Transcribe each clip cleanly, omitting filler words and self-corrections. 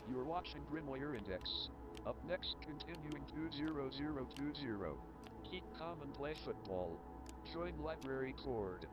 You're watching Grimoire Index. Up next, continuing 20020. Keep calm and play football. Join library cord.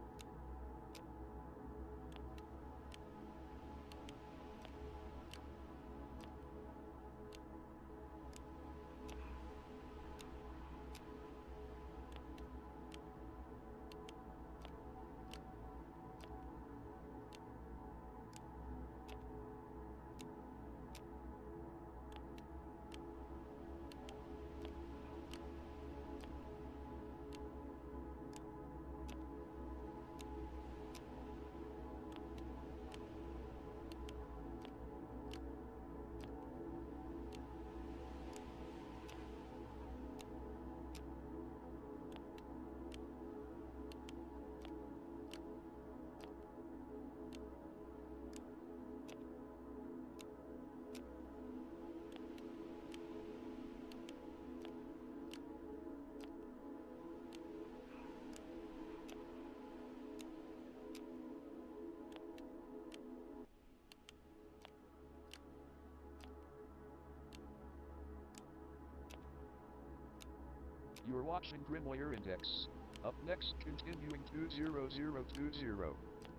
You're watching Grimoire Index. Up next, continuing 20020.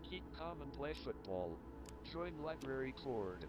Keep calm and play football. Join library cord.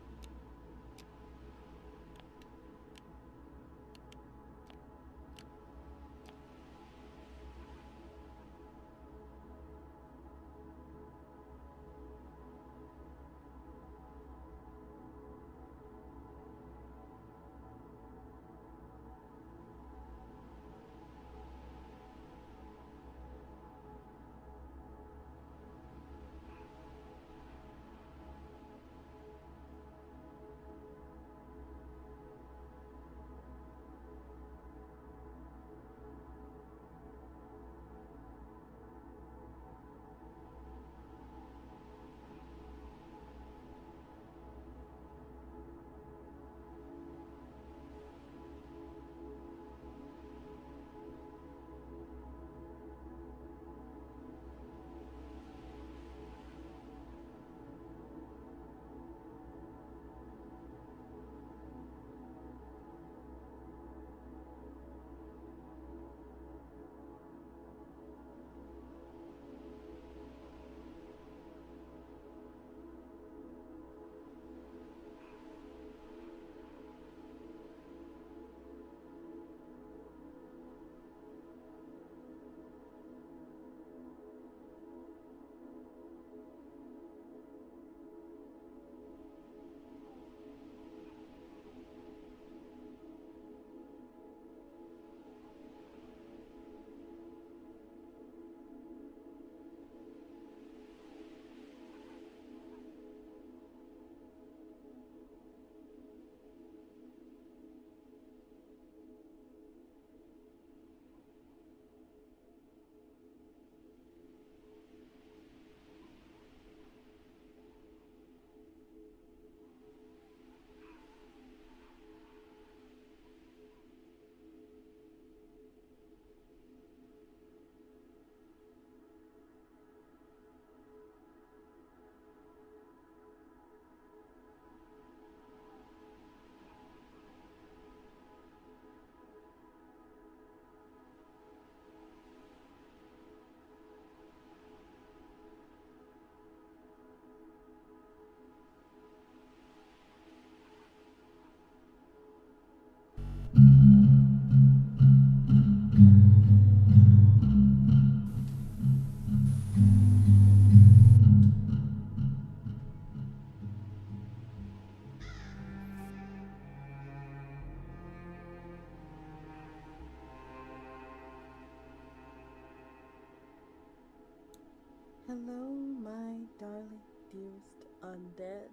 Hello, my darling, dearest undead.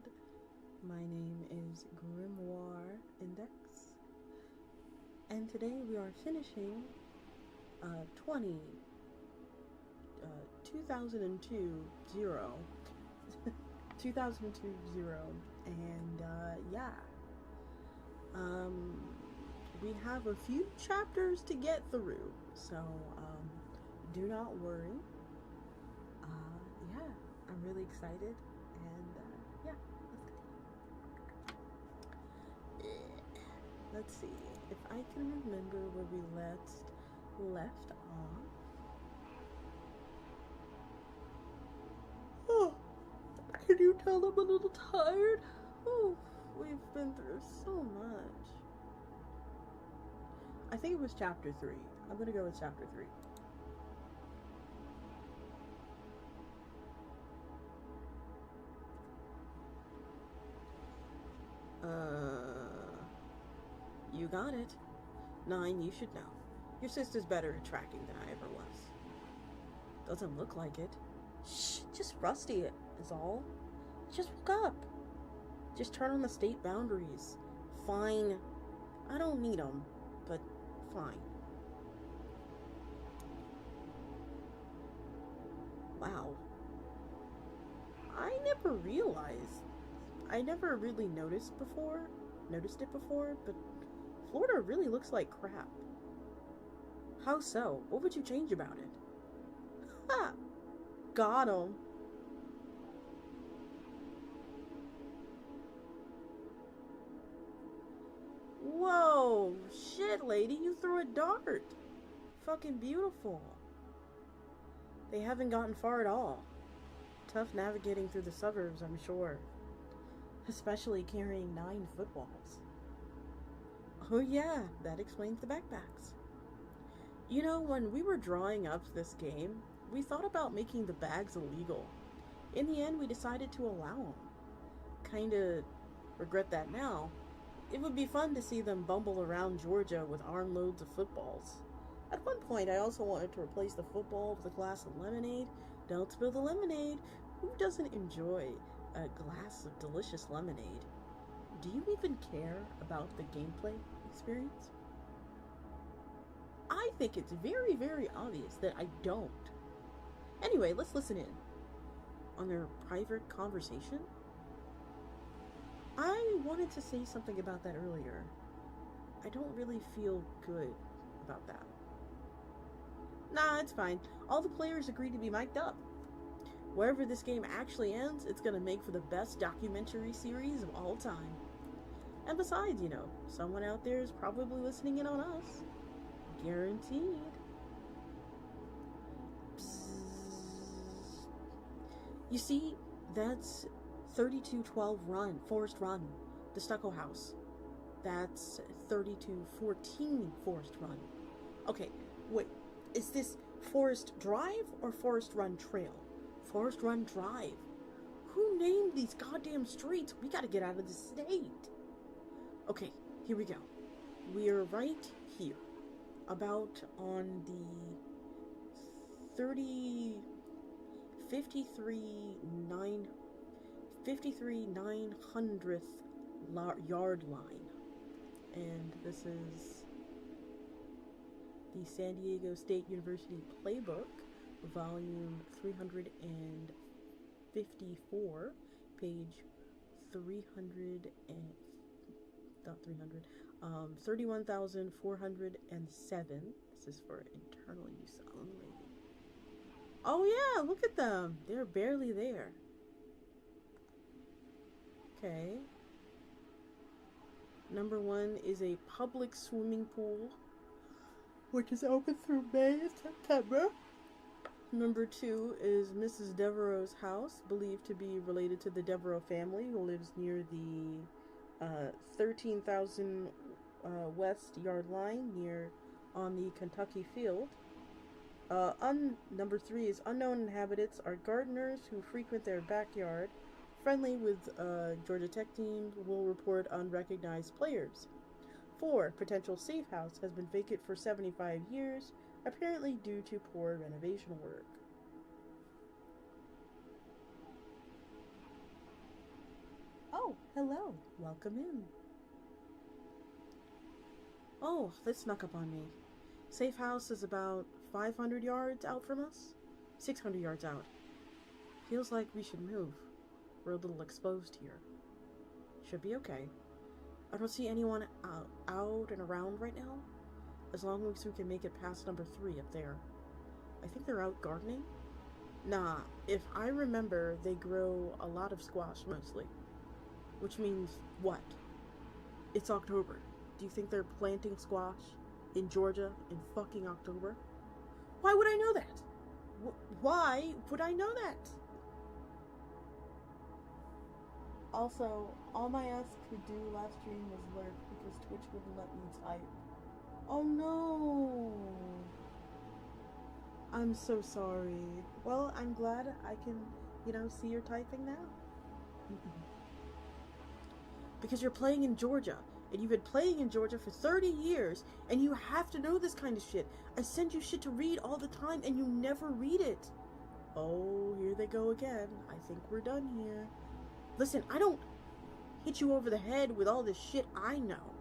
My name is Grimoire Index, and today we are finishing 2002 0 2002 0, and we have a few chapters to get through, so do not worry. I'm really excited, and yeah, let's continue. Let's see if I can remember where we left off. Oh, can you tell I'm a little tired? Oh, we've been through so much. I think it was chapter 3. I'm gonna go with chapter 3. You got it. 9, you should know. Your sister's better at tracking than I ever was. Doesn't look like it. Shh, just rusty is all. Just woke up. Just turn on the state boundaries. Fine. I don't need them, but fine. Wow. I never really noticed it before, but Florida really looks like crap. How so? What would you change about it? Ha! Got him. Whoa! Shit, lady, you threw a dart. Fucking beautiful. They haven't gotten far at all. Tough navigating through the suburbs, I'm sure. Especially carrying 9 footballs. Oh yeah, that explains the backpacks. You know, when we were drawing up this game, we thought about making the bags illegal. In the end, we decided to allow them. Kinda regret that now. It would be fun to see them bumble around Georgia with armloads of footballs. At one point, I also wanted to replace the football with a glass of lemonade. Don't spill the lemonade. Who doesn't enjoy a glass of delicious lemonade? Do you even care about the gameplay experience? I think it's very, very obvious that I don't. Anyway, let's listen in on their private conversation. I wanted to say something about that earlier. I don't really feel good about that. Nah, it's fine. All the players agreed to be mic'd up. Wherever this game actually ends, it's gonna make for the best documentary series of all time. And besides, you know, someone out there is probably listening in on us. Guaranteed. Psst. You see, that's 3212 Forest Run, the Stucco House. That's 3214 Forest Run. Okay, wait, is this Forest Drive or Forest Run Trail? Forest Run Drive. Who named these goddamn streets? We gotta get out of this state. Okay, here we go. We're right here. About on the 53/900th yard line. And this is the San Diego State University Playbook, volume 354, page 31,407. This is for internal use only. Oh yeah, look at them. They're barely there. Okay. Number 1 is a public swimming pool, which is open through May and September. Number 2 is Mrs. Devereaux's house, believed to be related to the Devereaux family, who lives near the 13,000 west yard line on the Kentucky field. Number 3 is unknown inhabitants are gardeners who frequent their backyard. Friendly with Georgia Tech team, will report unrecognized players. 4, potential safe house has been vacant for 75 years, apparently due to poor renovation work. Oh, hello. Welcome in. Oh, this snuck up on me. Safe house is about 500 yards out from us? 600 yards out. Feels like we should move. We're a little exposed here. Should be okay. I don't see anyone out and around right now. As long as we can make it past number 3 up there. I think they're out gardening? Nah, if I remember, they grow a lot of squash mostly. Which means what? It's October. Do you think they're planting squash in Georgia in fucking October? Why would I know that? Why would I know that? Also, all my ass could do last stream was lurk because Twitch wouldn't let me type. Oh no! I'm so sorry. Well, I'm glad I can, see your typing now. Because you're playing in Georgia, and you've been playing in Georgia for 30 years, and you have to know this kind of shit. I send you shit to read all the time, and you never read it. Oh, here they go again. I think we're done here. Listen, I don't hit you over the head with all this shit I know.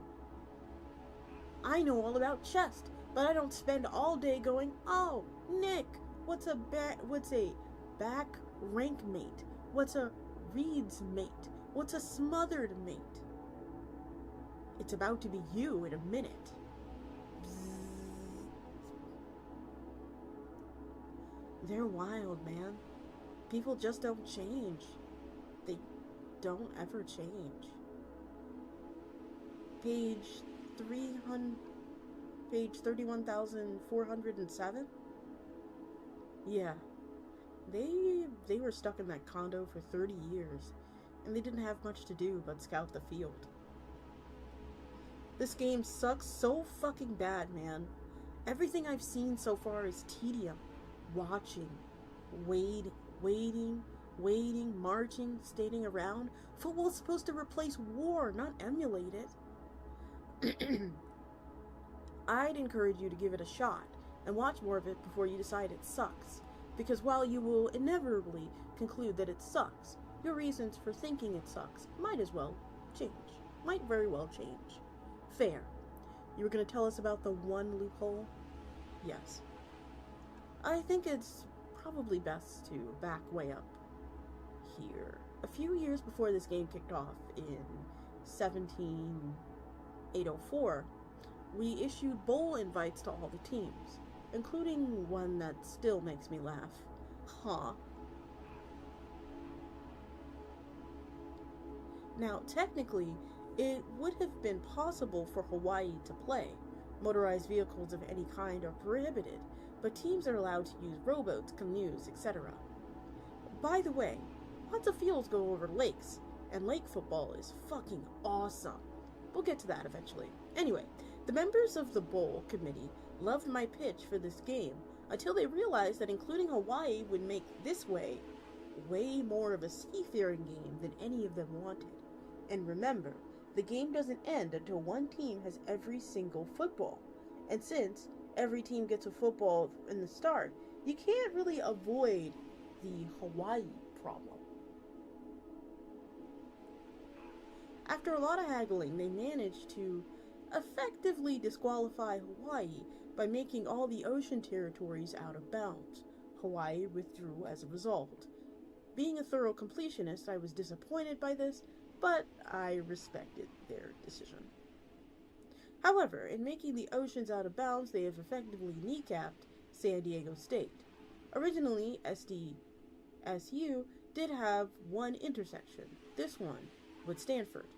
I know all about chess, but I don't spend all day going, oh, Nick, what's a back rank mate? What's a reeds mate? What's a smothered mate? It's about to be you in a minute. Bzzz. They're wild, man. People just don't change. They don't ever change. Page 31,407? Yeah. They were stuck in that condo for 30 years, and they didn't have much to do but scout the field. This game sucks so fucking bad, man. Everything I've seen so far is tedium. Watching, waiting, marching, standing around. Football's supposed to replace war, not emulate it. I'd encourage you to give it a shot and watch more of it before you decide it sucks. Because while you will inevitably conclude that it sucks, your reasons for thinking it sucks might very well change. Fair. You were going to tell us about the one loophole? Yes. I think it's probably best to back way up here. A few years before this game kicked off in 17804, we issued bowl invites to all the teams, including one that still makes me laugh. Huh. Now, technically, it would have been possible for Hawaii to play. Motorized vehicles of any kind are prohibited, but teams are allowed to use rowboats, canoes, etc. By the way, lots of fields go over lakes, and lake football is fucking awesome. We'll get to that eventually. Anyway, the members of the bowl committee loved my pitch for this game until they realized that including Hawaii would make this way more of a seafaring game than any of them wanted. And remember, the game doesn't end until one team has every single football. And since every team gets a football in the start, you can't really avoid the Hawaii problem. After a lot of haggling, they managed to effectively disqualify Hawaii by making all the ocean territories out of bounds. Hawaii withdrew as a result. Being a thorough completionist, I was disappointed by this, but I respected their decision. However, in making the oceans out of bounds, they have effectively kneecapped San Diego State. Originally, SDSU did have one intersection, this one with Stanford,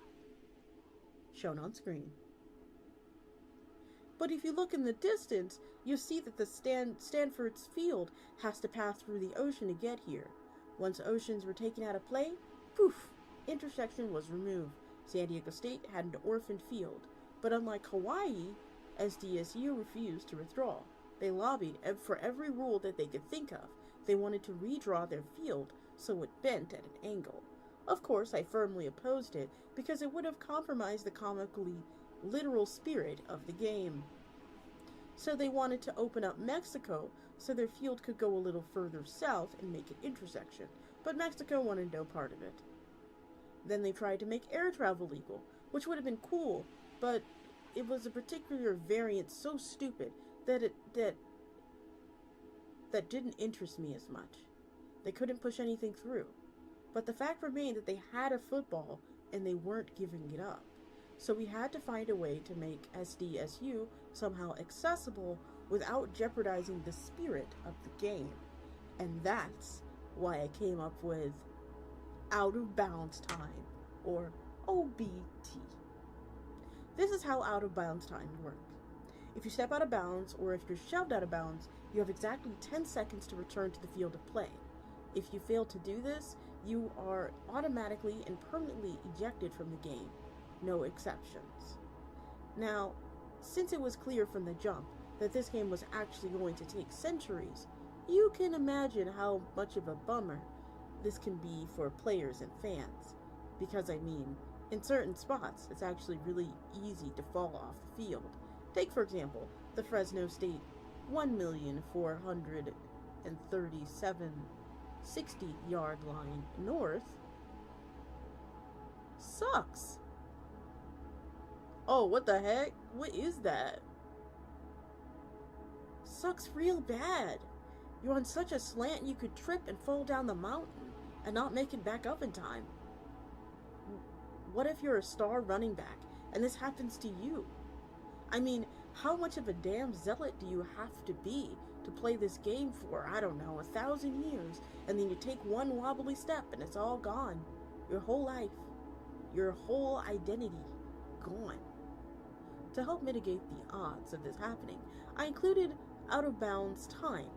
shown on screen. But if you look in the distance, you'll see that the Stanford's field has to pass through the ocean to get here. Once oceans were taken out of play, poof, intersection was removed. San Diego State had an orphaned field. But unlike Hawaii, SDSU refused to withdraw. They lobbied for every rule that they could think of. They wanted to redraw their field so it bent at an angle. Of course, I firmly opposed it because it would have compromised the comically literal spirit of the game. So they wanted to open up Mexico so their field could go a little further south and make an intersection, but Mexico wanted no part of it. Then they tried to make air travel legal, which would have been cool, but it was a particular variant so stupid that that didn't interest me as much. They couldn't push anything through. But the fact remained that they had a football and they weren't giving it up. So we had to find a way to make SDSU somehow accessible without jeopardizing the spirit of the game. And that's why I came up with Out of Bounds Time, or OBT. This is how out of bounds time works. If you step out of bounds, or if you're shoved out of bounds, you have exactly 10 seconds to return to the field of play. If you fail to do this, you are automatically and permanently ejected from the game. No exceptions. Now, since it was clear from the jump that this game was actually going to take centuries, you can imagine how much of a bummer this can be for players and fans. Because, I mean, in certain spots, it's actually really easy to fall off the field. Take, for example, the Fresno State 1,437,60-yard line north. Sucks. Oh, what the heck? What is that? Sucks real bad. You're on such a slant you could trip and fall down the mountain and not make it back up in time. What if you're a star running back and this happens to you? I mean, how much of a damn zealot do you have to be to play this game for, I don't know, 1,000 years, and then you take one wobbly step and it's all gone. Your whole life, your whole identity, gone. To help mitigate the odds of this happening, I included out of bounds time.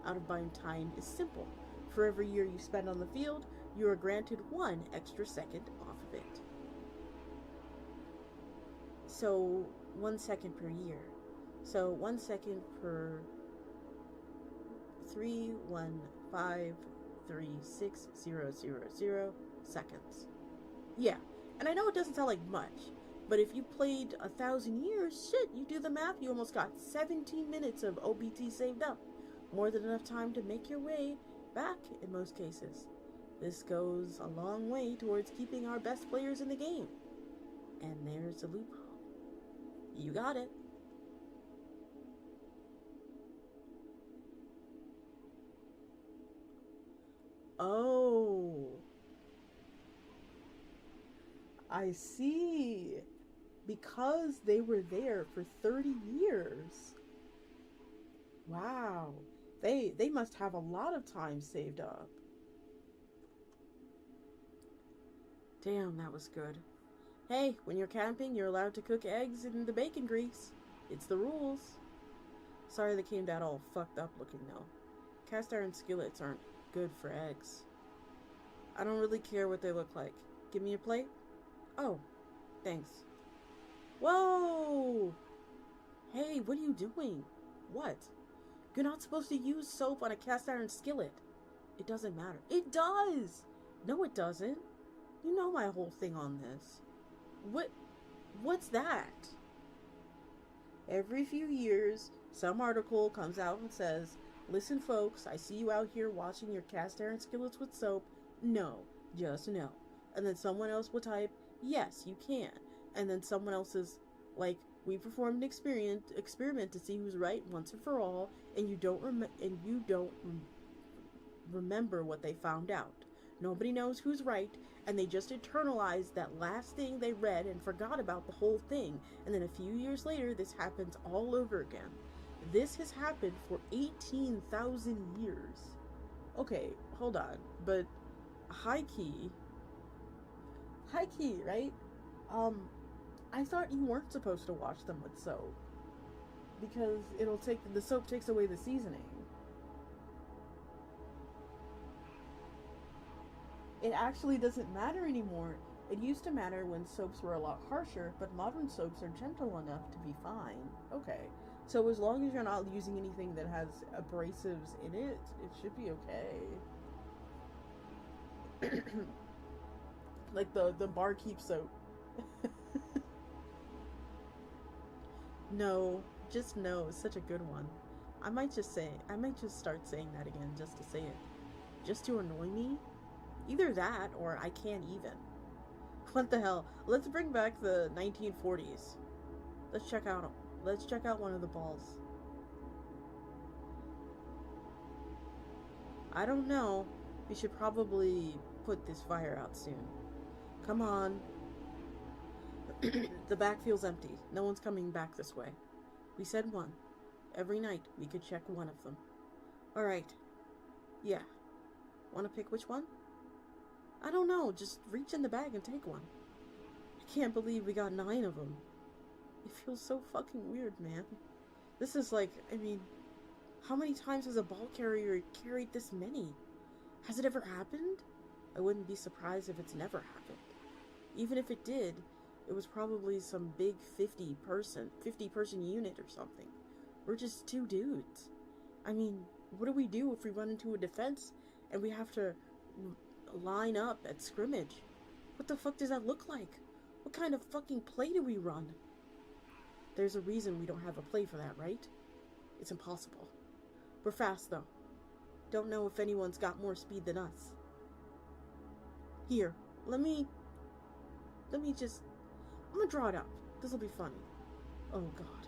Out of bounds time is simple. For every year you spend on the field, you are granted 1 extra second off of it. So 1 second per year. So 1 second per 3153600 seconds. Yeah, and I know it doesn't sound like much, but if you played 1,000 years, shit, you do the math, you almost got 17 minutes of OBT saved up. More than enough time to make your way back in most cases. This goes a long way towards keeping our best players in the game. And there's a loophole. You got it. Oh. I see. Because they were there for 30 years. Wow. They must have a lot of time saved up. Damn, that was good. Hey, when you're camping, you're allowed to cook eggs in the bacon grease. It's the rules. Sorry they came out all fucked up looking though. Cast iron skillets aren't good for eggs. I don't really care what they look like. Give me a plate? Oh, thanks. Whoa! Hey, what are you doing? What? You're not supposed to use soap on a cast iron skillet. It doesn't matter. It does! No, it doesn't. You know my whole thing on this. What's that? Every few years, some article comes out and says, listen folks, I see you out here washing your cast iron skillets with soap. No, just no. And then someone else will type, yes, you can. And then someone else is like, we performed an experiment to see who's right once and for all, and you don't remember what they found out. Nobody knows who's right, and they just internalized that last thing they read and forgot about the whole thing. And then a few years later, this happens all over again. This has happened for 18,000 years. Okay, hold on, but high key, right? I thought you weren't supposed to wash them with soap because the soap takes away the seasoning. It actually doesn't matter anymore. It used to matter when soaps were a lot harsher, but modern soaps are gentle enough to be fine. Okay, so as long as you're not using anything that has abrasives in it, it should be okay. Like the barkeep soap. No, just no. It's such a good one. I might just start saying that again just to say it. Just to annoy me? Either that or I can't even. What the hell? Let's bring back the 1940s. Let's check out one of the balls. I don't know. We should probably put this fire out soon. Come on. The back feels empty. No one's coming back this way. We said one. Every night we could check one of them. Alright. Yeah. Want to pick which one? I don't know. Just reach in the bag and take one. I can't believe we got 9 of them. It feels so fucking weird, man. This is like, I mean, how many times has a ball carrier carried this many? Has it ever happened? I wouldn't be surprised if it's never happened. Even if it did, it was probably some big 50 person unit or something. We're just two dudes. I mean, what do we do if we run into a defense and we have to line up at scrimmage? What the fuck does that look like? What kind of fucking play do we run? There's a reason we don't have a play for that, right? It's impossible. We're fast, though. Don't know if anyone's got more speed than us. Here, let me just... I'm gonna draw it up. This'll be funny. Oh, God.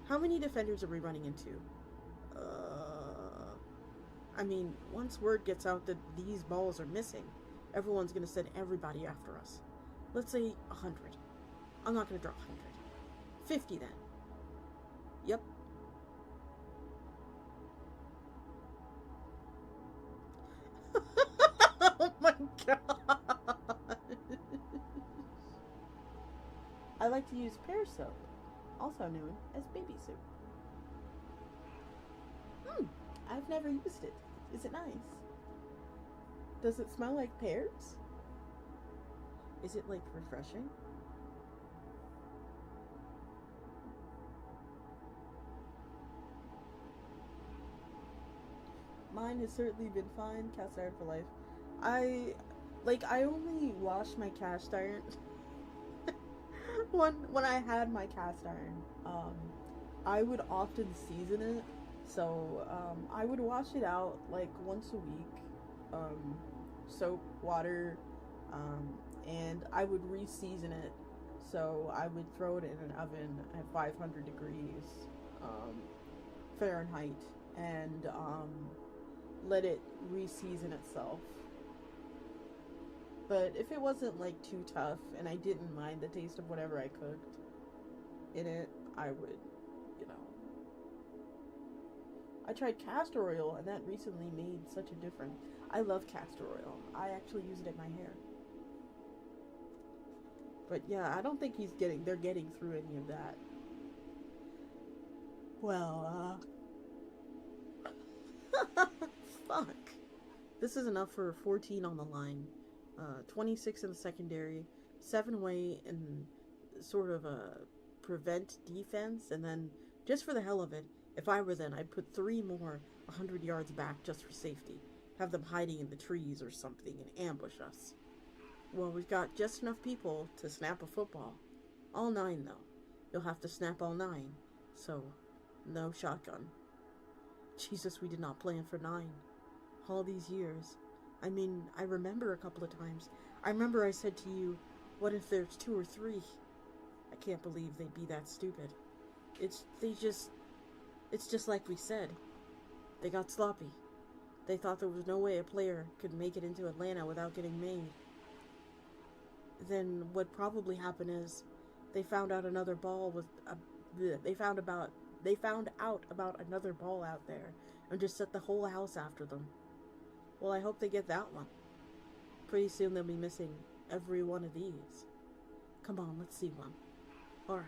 How many defenders are we running into? I mean, once word gets out that these balls are missing, everyone's gonna send everybody after us. Let's say 100. I'm not gonna draw 100. 50 then. Yep. Oh my god. I like to use pear soap, also known as baby soup. I've never used it. Is it nice? Does it smell like pears? Is it like refreshing? Mine has certainly been fine. Cast iron for life. I only wash my cast iron when I had my cast iron. I would often season it, so I would wash it out like once a week. Soap, water, and I would re-season it. So I would throw it in an oven at 500 degrees Fahrenheit and let it re-season itself. But if it wasn't like too tough and I didn't mind the taste of whatever I cooked in it, I would, you know. I tried castor oil and that recently made such a difference. I love castor oil. I actually use it in my hair. But yeah, I don't think they're getting through any of that. Well, fuck. This is enough for 14 on the line. 26 in the secondary, 7-way and sort of a prevent defense, and then just for the hell of it, if I were then, I'd put 3 more 100 yards back just for safety. Have them hiding in the trees or something and ambush us. Well, we've got just enough people to snap a football. All 9 though. You'll have to snap all 9, so no shotgun. Jesus, we did not plan for 9. All these years. I mean, I remember a couple of times. I remember I said to you, what if there's 2 or 3? I can't believe they'd be that stupid. It's just like we said. They got sloppy. They thought there was no way a player could make it into Atlanta without getting made. Then what probably happened is they found out another ball was they found out about another ball out there and just set the whole house after them. Well, I hope they get that one. Pretty soon they'll be missing every one of these. Come on, let's see one. Alright.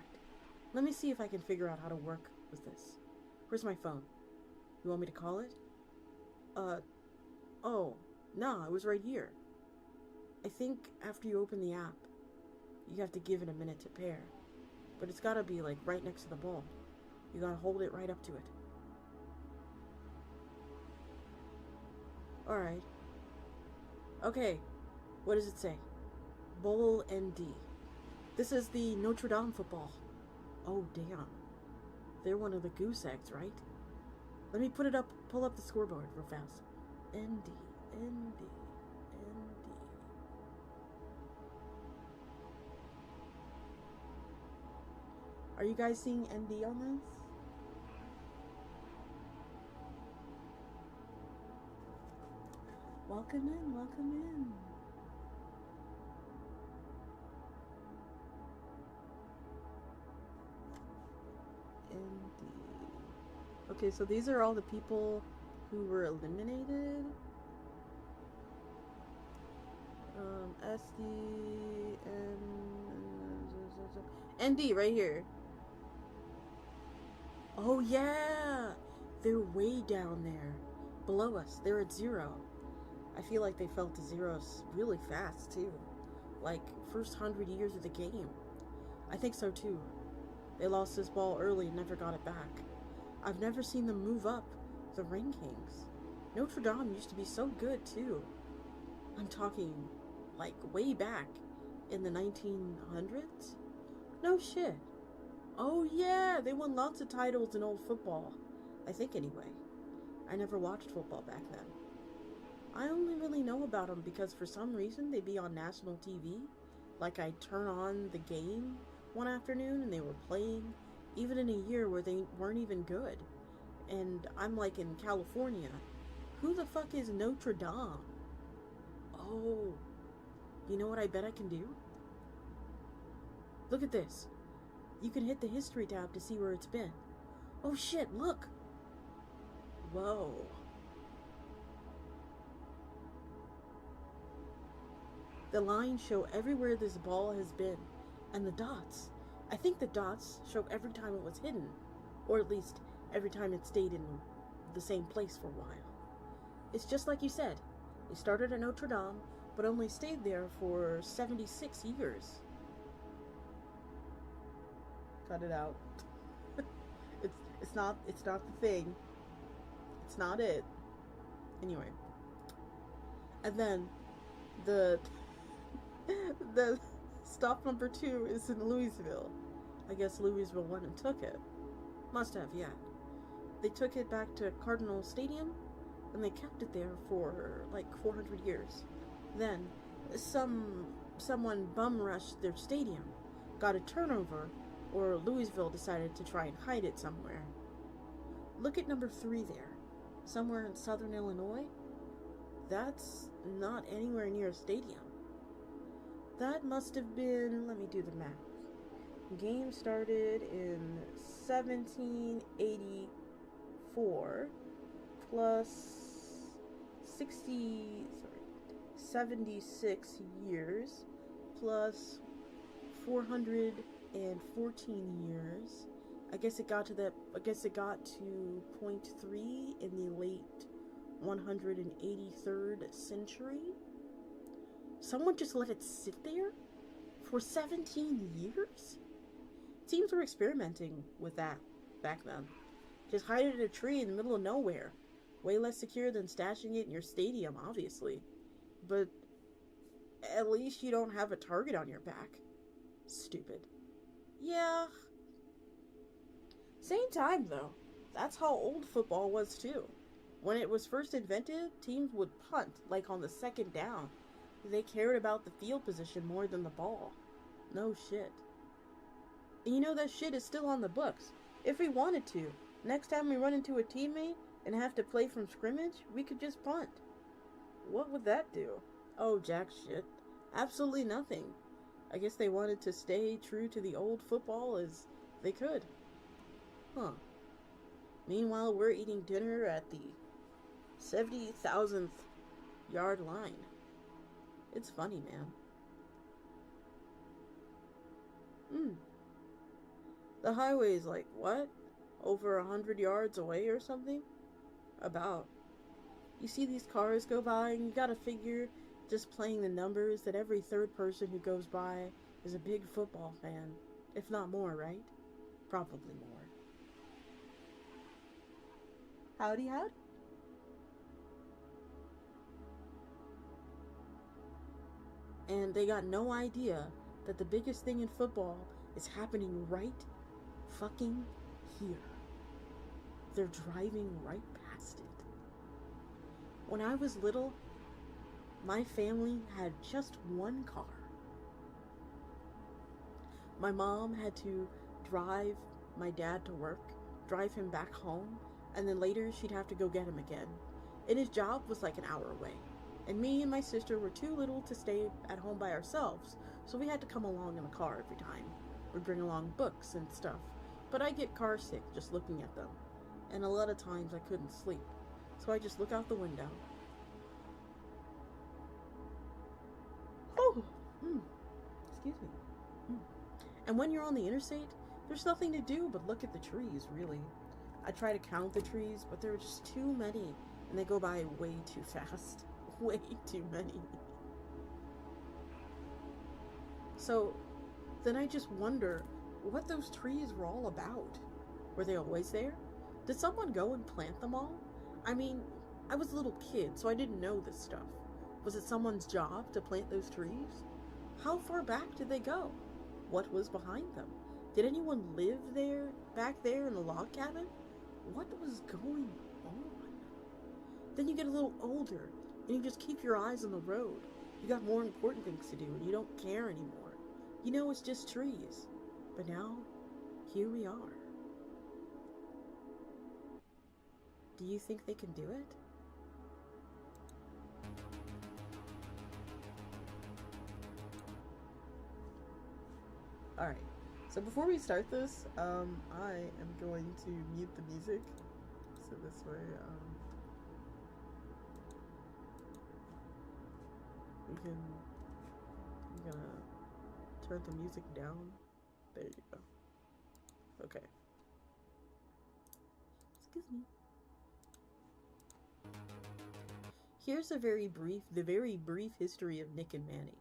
Let me see if I can figure out how to work with this. Where's my phone? You want me to call it? Oh. No, it was right here. I think after you open the app, you have to give it a minute to pair. But it's gotta be, like, right next to the ball. You gotta hold it right up to it. Alright. Okay. What does it say? Bowl ND. This is the Notre Dame football. Oh, damn. They're one of the goose eggs, right? Let me pull up the scoreboard real fast. ND. Are you guys seeing ND on this? Welcome in, welcome in. ND. Okay, so these are all the people who were eliminated. SD, ND right here. Oh yeah! They're way down there. Below us. They're at 0. I feel like they fell to 0 really fast, too. Like, first 100 years of the game. I think so, too. They lost this ball early and never got it back. I've never seen them move up the rankings. Notre Dame used to be so good, too. I'm talking, like, way back in the 1900s? No shit. Oh yeah, they won lots of titles in old football. I think anyway. I never watched football back then. I only really know about them because for some reason they'd be on national TV. Like I'd turn on the game one afternoon and they were playing, even in a year where they weren't even good. And I'm like in California. Who the fuck is Notre Dame? Oh, you know what I bet I can do? Look at this. You can hit the history tab to see where it's been. Oh shit, look! Whoa. The lines show everywhere this ball has been, and the dots. I think the dots show every time it was hidden, or at least every time it stayed in the same place for a while. It's just like you said. They started at Notre Dame, but only stayed there for 76 years. Cut it out. It's not the thing. It's not it. Anyway. And then the stop number 2 is in Louisville. I guess Louisville went and took it. Must have, yeah. They took it back to Cardinal Stadium and they kept it there for like 400 years. Then someone bum rushed their stadium, got a turnover, or Louisville decided to try and hide it somewhere. Look at number 3 there. Somewhere in southern Illinois? That's not anywhere near a stadium. That must have been, let me do the math. Game started in 1784 plus 76 years plus 414 years. I guess it got to 0.3 in the late 183rd century. Someone just let it sit there for 17 years? Teams were experimenting with that back then. Just hide it in a tree in the middle of nowhere. Way less secure than stashing it in your stadium, obviously. But at least you don't have a target on your back. Stupid. Yeah. Same time, though. That's how old football was, too. When it was first invented, teams would punt, like on the second down. They cared about the field position more than the ball. No shit. And you know that shit is still on the books. If we wanted to, next time we run into a teammate and have to play from scrimmage, we could just punt. What would that do? Oh, jack shit. Absolutely nothing. I guess they wanted to stay true to the old football as they could. Huh. Meanwhile, we're eating dinner at the 70,000th yard line. It's funny, man. The highway's like, what? Over 100 yards away or something? About. You see these cars go by and you gotta figure, just playing the numbers, that every third person who goes by is a big football fan. If not more, right? Probably more. Howdy, howdy. And they got no idea that the biggest thing in football is happening right fucking here. They're driving right past it. When I was little, my family had just one car. My mom had to drive my dad to work, drive him back home, and then later she'd have to go get him again. And his job was like an hour away. And me and my sister were too little to stay at home by ourselves, so we had to come along in the car every time. We'd bring along books and stuff, but I get car sick just looking at them. And a lot of times I couldn't sleep, so I just look out the window. Oh! Excuse me. And when you're on the interstate, there's nothing to do but look at the trees, really. I try to count the trees, but there are just too many, and they go by way too fast. Way too many. So, then I just wonder what those trees were all about. Were they always there? Did someone go and plant them all? I mean, I was a little kid, so I didn't know this stuff. Was it someone's job to plant those trees? How far back did they go? What was behind them? Did anyone live there, back there in the log cabin? What was going on? Then you get a little older, and you just keep your eyes on the road. You got more important things to do, and you don't care anymore. You know it's just trees. But now, here we are. Do you think they can do it? Alright, so before we start this, I am going to mute the music. So this way, I'm gonna turn the music down. There you go. Okay. Excuse me. Here's the very brief history of Nick and Manny.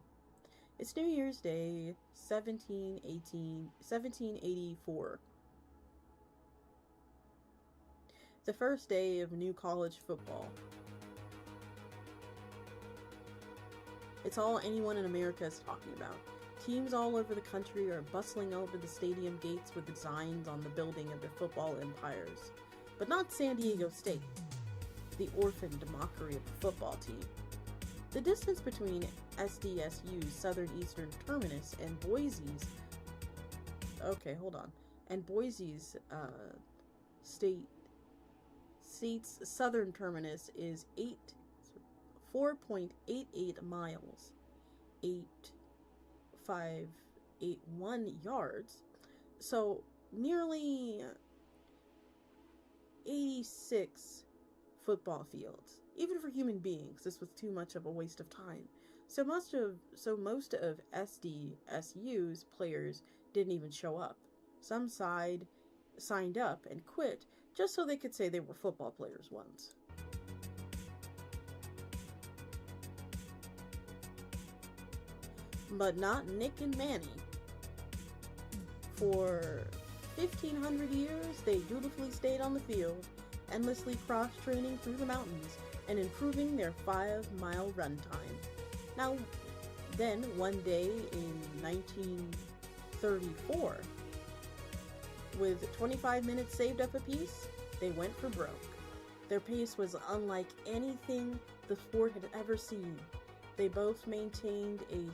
It's New Year's Day, 1784. The first day of new college football. It's all anyone in America is talking about. Teams all over the country are bustling over the stadium gates with designs on the building of their football empires. But not San Diego State, the orphaned mockery of the football team. The distance between SDSU's southern eastern terminus and Boise's state's southern terminus is 4.88 miles, 8,581 yards, so nearly 86 football fields. Even for human beings, this was too much of a waste of time. So most of SDSU's players didn't even show up. Some signed up and quit just so they could say they were football players once. But not Nick and Manny. For 1,500 years, they dutifully stayed on the field, endlessly cross-training through the mountains and improving their 5-mile run time. Now, then, one day in 1934, with 25 minutes saved up apiece, they went for broke. Their pace was unlike anything the sport had ever seen. They both maintained a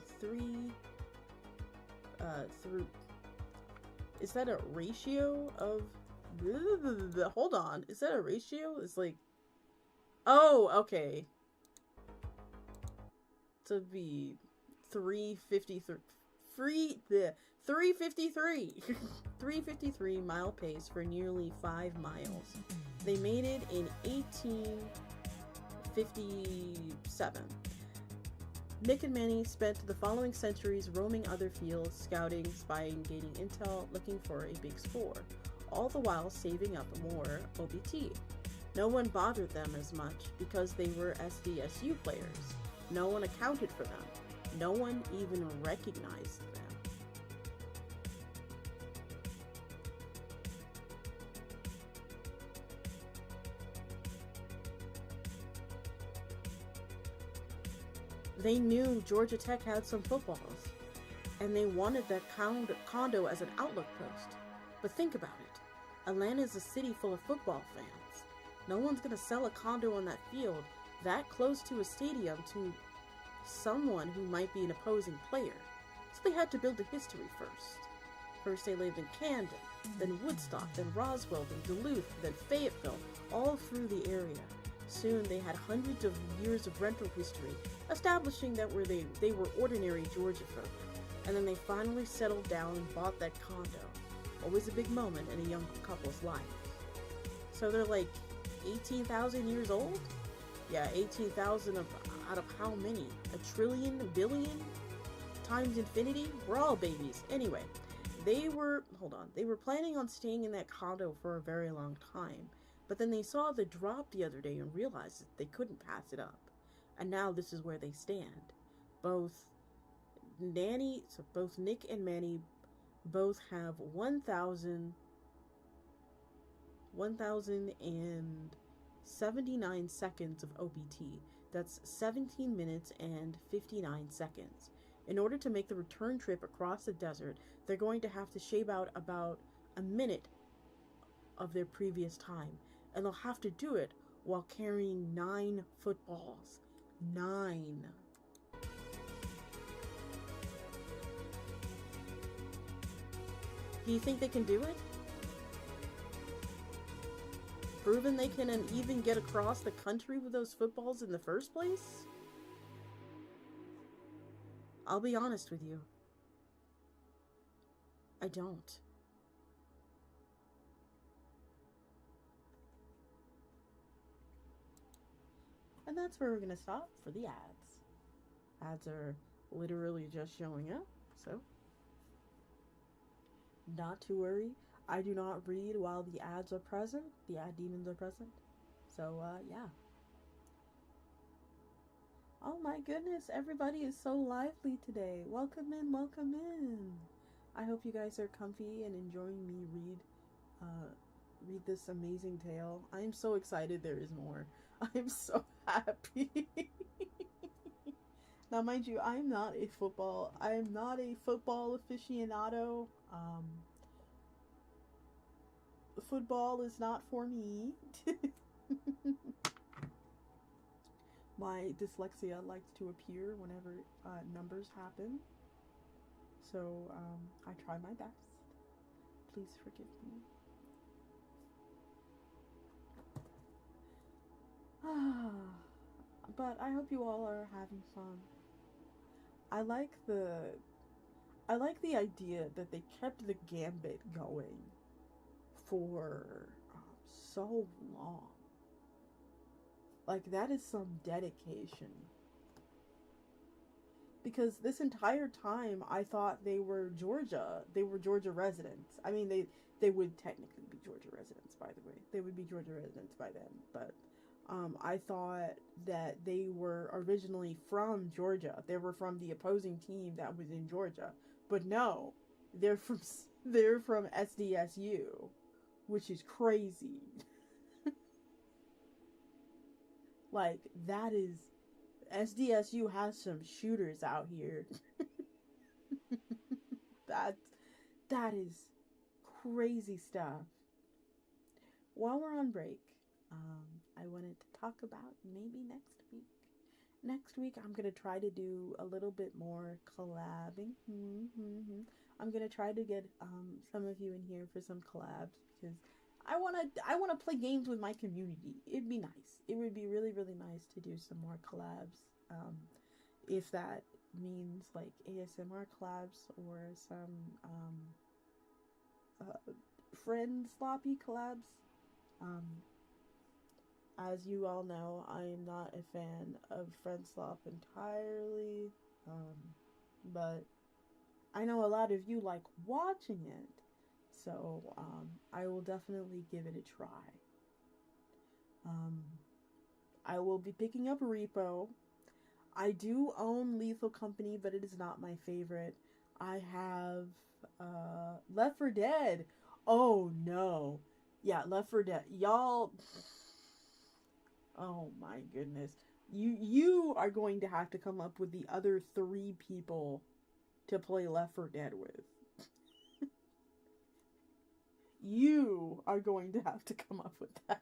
is that a ratio of, hold on, is that a ratio? It's like, oh, okay. To be 353 353 mile pace for nearly 5 miles. They made it in 1857. Nick and Manny spent the following centuries roaming other fields, scouting, spying, gaining intel, looking for a big score, all the while saving up more OBT. No one bothered them as much because they were SDSU players. No one accounted for them. No one even recognized them. They knew Georgia Tech had some footballs, and they wanted that condo as an outlook post. But think about it. Atlanta is a city full of football fans. No one's going to sell a condo on that field that close to a stadium to someone who might be an opposing player. So they had to build a history first. First they lived in Camden, then Woodstock, then Roswell, then Duluth, then Fayetteville, all through the area. Soon they had hundreds of years of rental history, establishing that they were ordinary Georgia folk. And then they finally settled down and bought that condo. Always a big moment in a young couple's life. So they're like 18,000 years old? Yeah, 18,000 out of how many? A trillion? A billion? Times infinity? We're all babies. Anyway, they were planning on staying in that condo for a very long time, but then they saw the drop the other day and realized that they couldn't pass it up. And now this is where they stand. Both Nick and Manny both have 1,079 seconds of OPT. That's 17 minutes and 59 seconds. In order to make the return trip across the desert, they're going to have to shave out about a minute of their previous time. And they'll have to do it while carrying 9 footballs. 9. Do you think they can do it? Proven they can even get across the country with those footballs in the first place? I'll be honest with you. I don't. And that's where we're gonna stop for the ads. Ads are literally just showing up, so not to worry. I do not read while the ads are present. The ad demons are present. So, yeah. Oh my goodness, everybody is so lively today. Welcome in, welcome in. I hope you guys are comfy and enjoying me read this amazing tale. I'm so excited there is more. I'm so happy. Now, mind you, I'm not a football aficionado. Football is not for me. My dyslexia likes to appear whenever numbers happen. So, I try my best. Please forgive me. But I hope you all are having fun. I like the idea that they kept the gambit going for so long. Like, that is some dedication. Because this entire time, I thought they were Georgia residents. I mean, they would technically be Georgia residents, by the way. They would be Georgia residents by then. But I thought that they were originally from Georgia. They were from the opposing team that was in Georgia. But no, they're from SDSU, which is crazy. Like, that is... SDSU has some shooters out here. That is crazy stuff. While we're on break, I wanted to talk about maybe next week. Next week, I'm going to try to do a little bit more collabing. I'm going to try to get some of you in here for some collabs, because I want to play games with my community. It'd be nice. It would be really, really nice to do some more collabs. If that means like ASMR collabs or some friend sloppy collabs. As you all know, I am not a fan of friend slop entirely. But I know a lot of you like watching it. So, I will definitely give it a try. I will be picking up Repo. I do own Lethal Company, but it is not my favorite. I have, Left 4 Dead. Oh, no. Yeah, Left 4 Dead. Y'all... Oh, my goodness. You are going to have to come up with the other 3 people to play Left 4 Dead with. You are going to have to come up with that.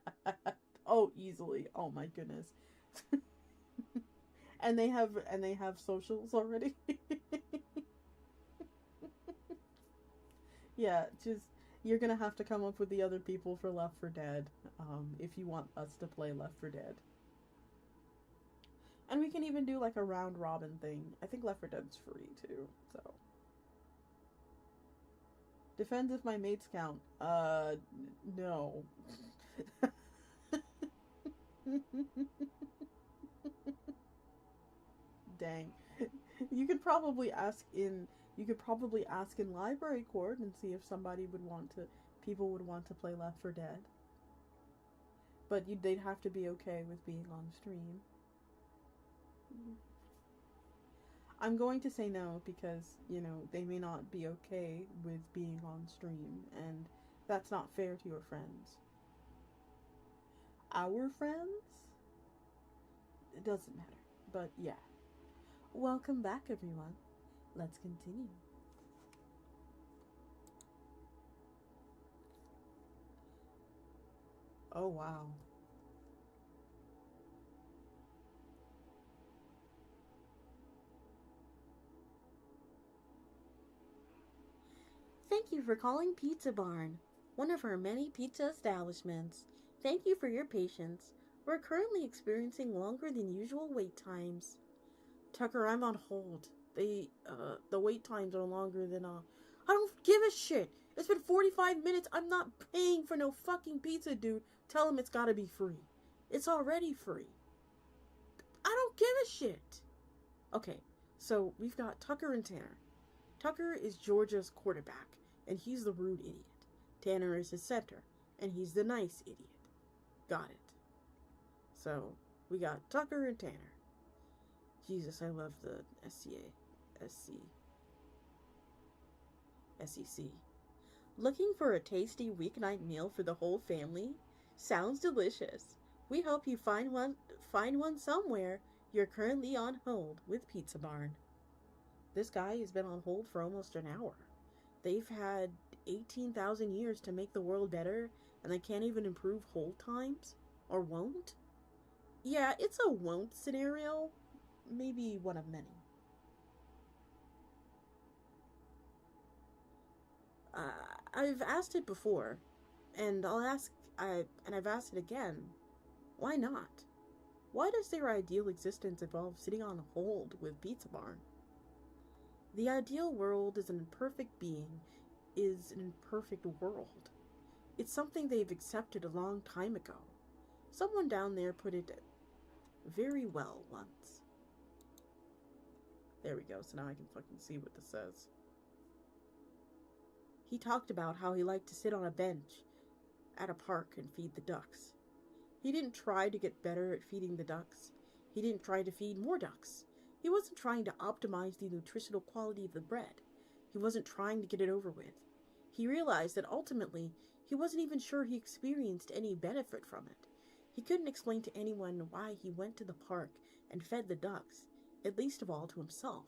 Oh, easily. Oh my goodness. and they have socials already. Yeah, just you're gonna have to come up with the other people for Left 4 Dead, if you want us to play Left 4 Dead. And we can even do like a round robin thing. I think Left 4 Dead's free too, so. Depends if my mates count. No. Dang. You could probably ask in You could probably ask in library court and see if people would want to play Left 4 Dead. But they'd have to be okay with being on stream. I'm going to say no because, they may not be okay with being on stream, and that's not fair to your friends. Our friends? It doesn't matter. But yeah. Welcome back, everyone. Let's continue. Oh, wow. Thank you for calling Pizza Barn, one of our many pizza establishments. Thank you for your patience. We're currently experiencing longer than usual wait times. Tucker, I'm on hold. The wait times are longer than, I don't give a shit. It's been 45 minutes. I'm not paying for no fucking pizza, dude. Tell him it's gotta be free. It's already free. I don't give a shit. Okay, so we've got Tucker and Tanner. Tucker is Georgia's quarterback, and he's the rude idiot. Tanner is his center, and he's the nice idiot. Got it. So, we got Tucker and Tanner. Jesus, I love the SEC. Looking for a tasty weeknight meal for the whole family? Sounds delicious. We hope you find one somewhere. You're currently on hold with Pizza Barn. This guy has been on hold for almost an hour. They've had 18,000 years to make the world better, and they can't even improve hold times? Or won't? Yeah, it's a won't scenario. Maybe one of many. I've asked it before, and I've asked it again. Why not? Why does their ideal existence involve sitting on hold with Pizza Barn? The ideal world is an imperfect being, is an imperfect world. It's something they've accepted a long time ago. Someone down there put it very well once. There we go, so now I can fucking see what this says. He talked about how he liked to sit on a bench at a park and feed the ducks. He didn't try to get better at feeding the ducks. He didn't try to feed more ducks. He wasn't trying to optimize the nutritional quality of the bread. He wasn't trying to get it over with. He realized that ultimately, he wasn't even sure he experienced any benefit from it. He couldn't explain to anyone why he went to the park and fed the ducks, at least of all to himself.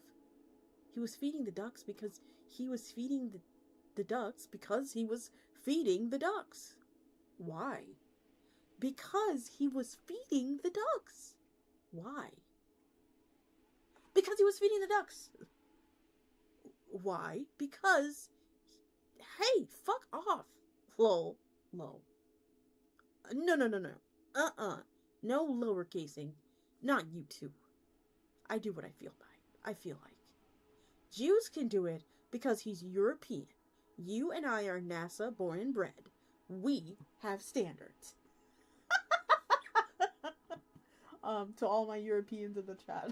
He was feeding the ducks because he was feeding the ducks because he was feeding the ducks. Why? Because he was feeding the ducks. Why? Because he was feeding the ducks. Why? Because... Hey, fuck off. Lol. No. No. No lowercasing. Not you two. I do what I feel like. Jews can do it because he's European. You and I are NASA born and bred. We have standards. To all my Europeans in the chat.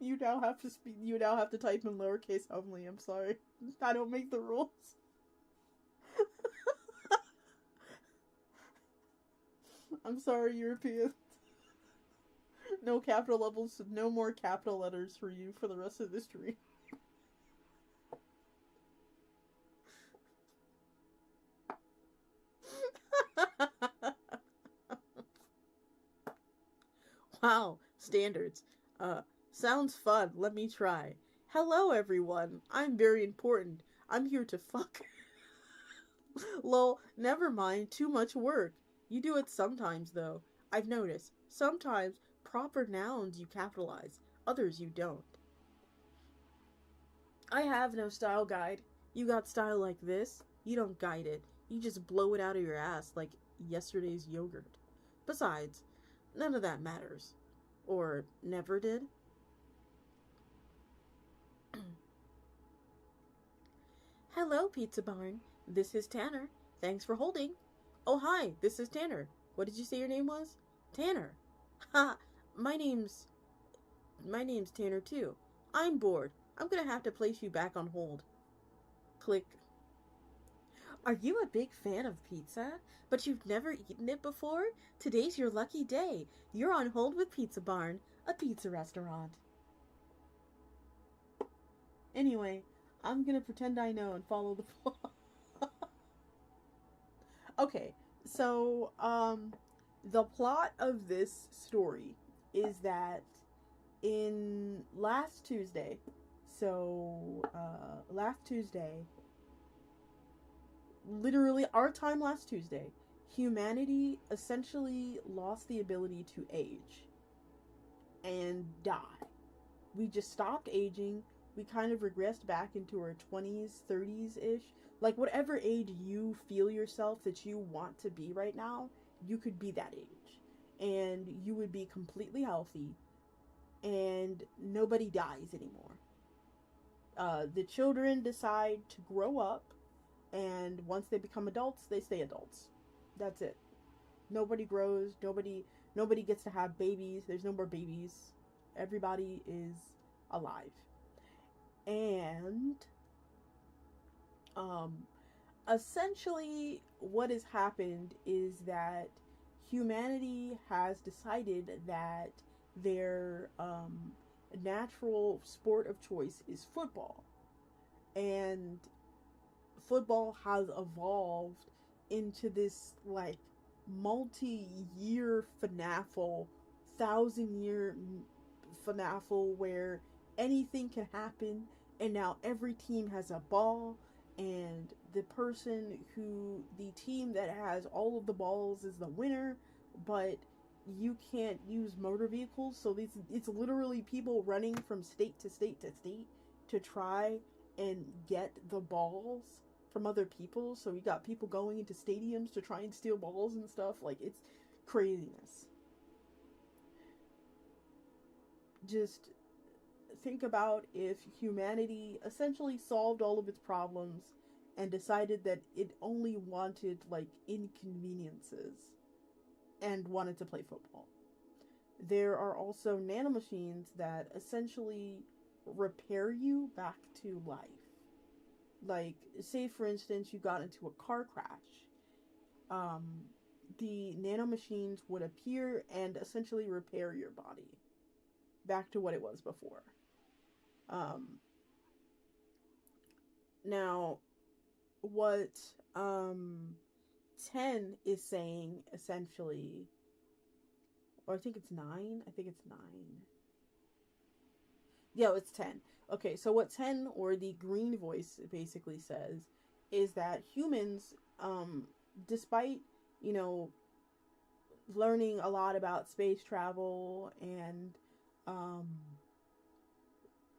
You now have to type in lowercase only. I'm sorry. I don't make the rules. I'm sorry, Europeans. No capital levels, no more capital letters for you for the rest of this stream. Wow, standards. Sounds fun. Let me try. Hello, everyone. I'm very important. I'm here to fuck. Lol, never mind. Too much work. You do it sometimes, though. I've noticed. Sometimes proper nouns you capitalize. Others you don't. I have no style guide. You got style like this? You don't guide it. You just blow it out of your ass like yesterday's yogurt. Besides, none of that matters. Or never did. Hello, Pizza Barn. This is Tanner. Thanks for holding. Oh, hi. This is Tanner. What did you say your name was? Tanner. Ha! My name's Tanner, too. I'm bored. I'm gonna have to place you back on hold. Click. Are you a big fan of pizza, but you've never eaten it before? Today's your lucky day. You're on hold with Pizza Barn, a pizza restaurant. Anyway, I'm gonna pretend I know and follow the plot. Okay, so, the plot of this story is that last Tuesday, literally our time last Tuesday, humanity essentially lost the ability to age and die. We just stopped aging. We kind of regressed back into our 20s, 30s-ish. Like, whatever age you feel yourself that you want to be right now, you could be that age. And you would be completely healthy. And nobody dies anymore. The children decide to grow up. And once they become adults, they stay adults. That's it. Nobody grows. Nobody gets to have babies. There's no more babies. Everybody is alive. And essentially what has happened is that humanity has decided that their natural sport of choice is football. And football has evolved into this, like, multi-year FNAFL, 1,000-year FNAFL where anything can happen, and now every team has a ball, and the team that has all of the balls is the winner, but you can't use motor vehicles, so it's literally people running from state to state to state to try and get the balls from other people. So you got people going into stadiums to try and steal balls and stuff. Like, it's craziness. Just think about if humanity essentially solved all of its problems and decided that it only wanted, like, inconveniences and wanted to play football. There are also nanomachines that essentially repair you back to life. Like, say for instance you got into a car crash. The nanomachines would appear and essentially repair your body back to what it was before. Now, what 10 is saying essentially, or I think it's 9. Yeah, it's 10. Okay, so what 10, or the green voice, basically says is that humans, despite, learning a lot about space travel and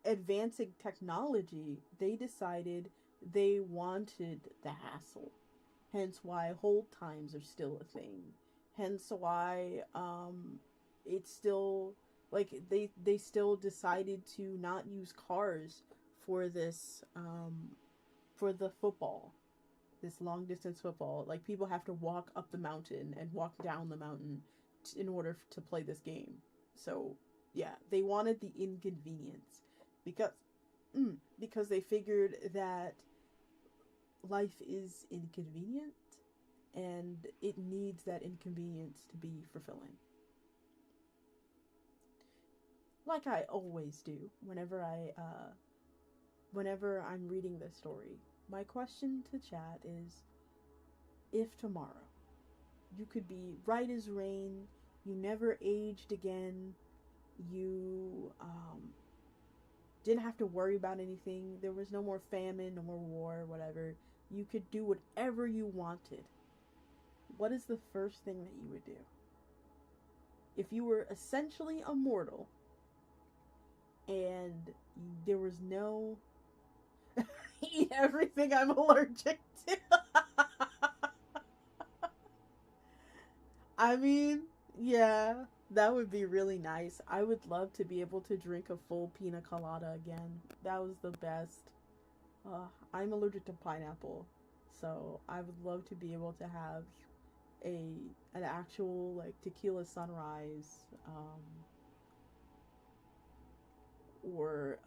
advancing technology, they decided they wanted the hassle. Hence why hold times are still a thing. Hence why it's still, like, they still decided to not use cars for this for the football, this long distance football. Like, people have to walk up the mountain and walk down the mountain in order to play this game. So yeah, they wanted the inconvenience because they figured that life is inconvenient and it needs that inconvenience to be fulfilling. Like I always do whenever I'm reading this story. My question to chat is, if tomorrow you could be right as rain, you never aged again, you didn't have to worry about anything, there was no more famine, no more war, whatever, you could do whatever you wanted, what is the first thing that you would do? If you were essentially immortal and there was no eat everything I'm allergic to. I mean, yeah, that would be really nice. I would love to be able to drink a full pina colada again. That was the best. I'm allergic to pineapple, so I would love to be able to have an actual, like, tequila sunrise or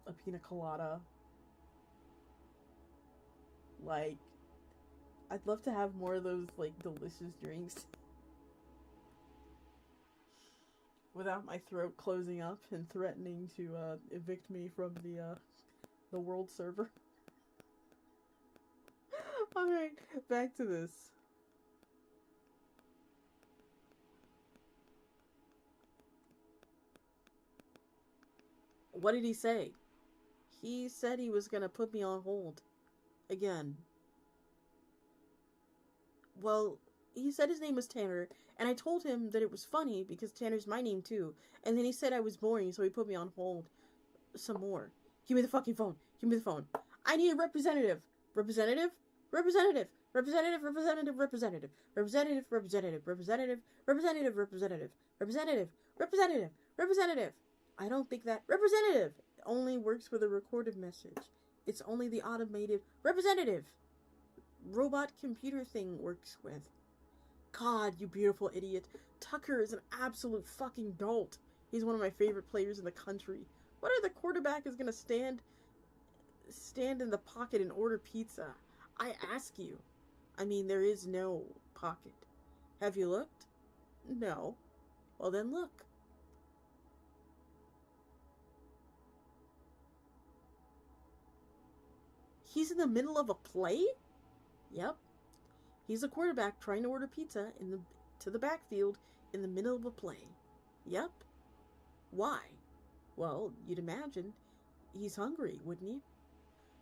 a pina colada. Like, I'd love to have more of those, like, delicious drinks without my throat closing up and threatening to evict me from the world server. Alright, back to this. What did he say? He said he was gonna put me on hold. Again. Well, he said his name was Tanner, and I told him that it was funny because Tanner's my name too. And then he said I was boring, so he put me on hold some more. Give me the fucking phone. Give me the phone. I need a representative. Representative? Representative. Representative, representative, representative. Representative, representative, representative, representative, representative, representative, representative, representative. I don't think that representative only works with a recorded message. It's only the automated representative robot computer thing works with. God, you beautiful idiot. Tucker is an absolute fucking dolt. He's one of my favorite players in the country. What other quarterback is gonna stand in the pocket and order pizza? I ask you. I mean, there is no pocket. Have you looked? No. Well, then look. He's in the middle of a play? Yep. He's a quarterback trying to order pizza to the backfield in the middle of a play. Yep. Why? Well, you'd imagine he's hungry, wouldn't he?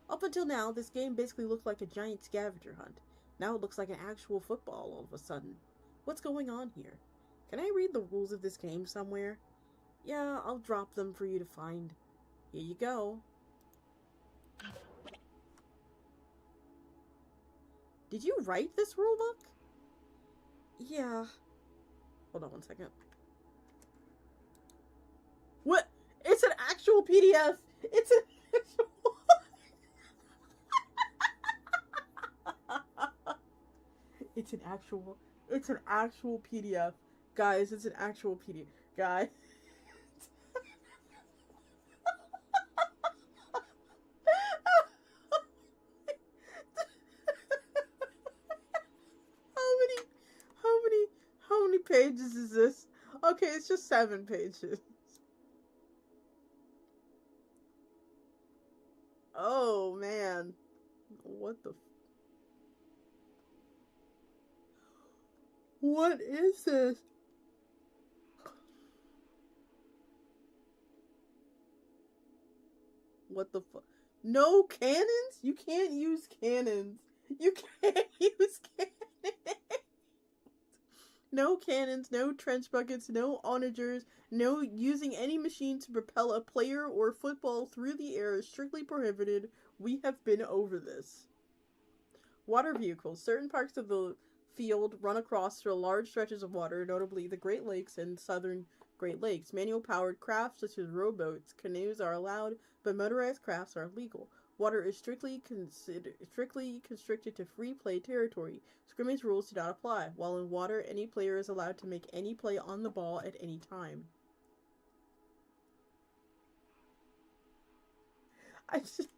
Up until now, this game basically looked like a giant scavenger hunt. Now it looks like an actual football all of a sudden. What's going on here? Can I read the rules of this game somewhere? Yeah, I'll drop them for you to find. Here you go. Did you write this rulebook? Yeah. Hold on one second. What? It's an actual PDF! It's an actual... It's an actual PDF. Guys, it's an actual PDF. Guys. How many pages is this? Okay, it's just 7 pages. Oh, man. What the... What is this? What the fuck? No cannons? You can't use cannons. You can't use cannons. No cannons, no trench buckets, no onagers, no using any machine to propel a player or football through the air is strictly prohibited. We have been over this. Water vehicles. Certain parts of the field run across through large stretches of water, notably the Great Lakes and southern Great Lakes. Manual-powered crafts such as rowboats, canoes are allowed, but motorized crafts are illegal. Water is strictly constricted to free play territory. Scrimmage rules do not apply. While in water, any player is allowed to make any play on the ball at any time. I just...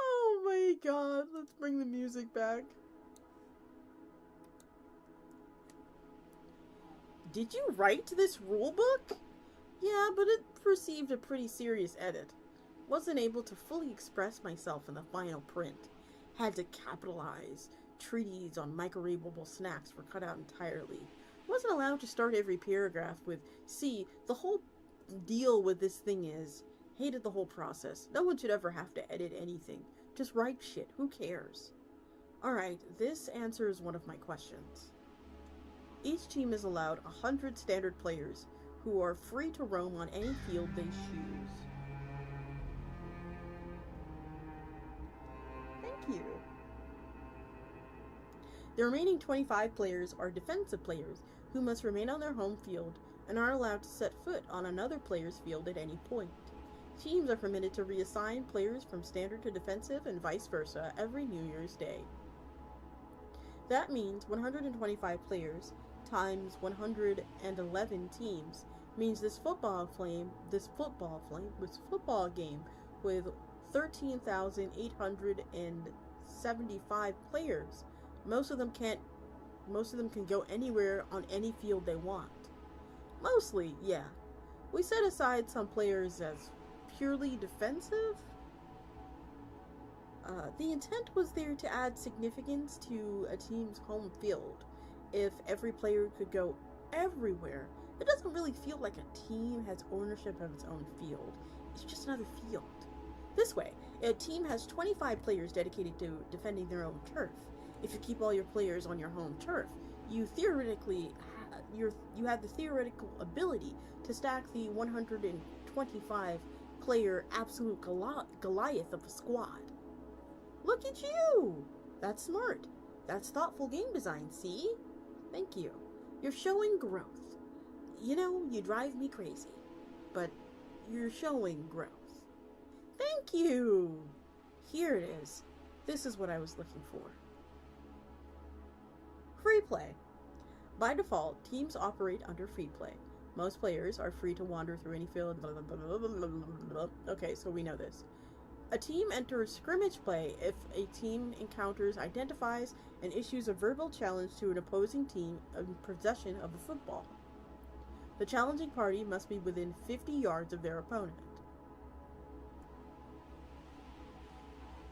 Oh my god, let's bring the music back. Did you write this rulebook? Yeah, but it received a pretty serious edit. Wasn't able to fully express myself in the final print. Had to capitalize. Treaties on microwavable snacks were cut out entirely. Wasn't allowed to start every paragraph with, see, the whole deal with this thing is, hated the whole process. No one should ever have to edit anything. Just write shit. Who cares? Alright, this answers one of my questions. Each team is allowed 100 standard players who are free to roam on any field they choose. Thank you. The remaining 25 players are defensive players who must remain on their home field and are allowed to set foot on another player's field at any point. Teams are permitted to reassign players from standard to defensive and vice versa every New Year's Day. That means 125 players times 111 teams means this football game with 13,875 players. Most of them can go anywhere on any field they want. Mostly, yeah. We set aside some players as purely defensive. The intent was there to add significance to a team's home field. If every player could go everywhere, it doesn't really feel like a team has ownership of its own field. It's just another field. This way, a team has 25 players dedicated to defending their own turf. If you keep all your players on your home turf, you have the theoretical ability to stack the 125 player absolute Goliath of a squad. Look at you! That's smart. That's thoughtful game design, see? Thank you. You're showing growth. You know, you drive me crazy, but you're showing growth. Thank you! Here it is. This is what I was looking for. Free play. By default, teams operate under free play. Most players are free to wander through any field. Blah, blah, blah, blah, blah, blah, blah. Okay, so we know this. A team enters scrimmage play if a team encounters, identifies, and issues a verbal challenge to an opposing team in possession of a football. The challenging party must be within 50 yards of their opponent.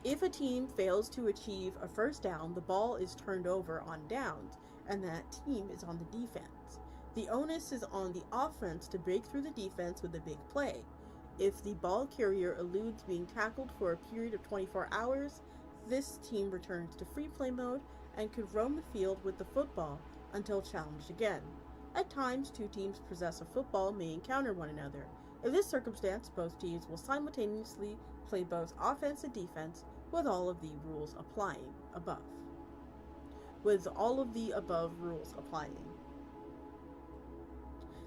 If a team fails to achieve a first down, the ball is turned over on downs, and that team is on the defense. The onus is on the offense to break through the defense with a big play. If the ball carrier eludes being tackled for a period of 24 hours, this team returns to free play mode and could roam the field with the football until challenged again. At times, two teams possess a football may encounter one another. In this circumstance, both teams will simultaneously play both offense and defense with all of the rules applying above.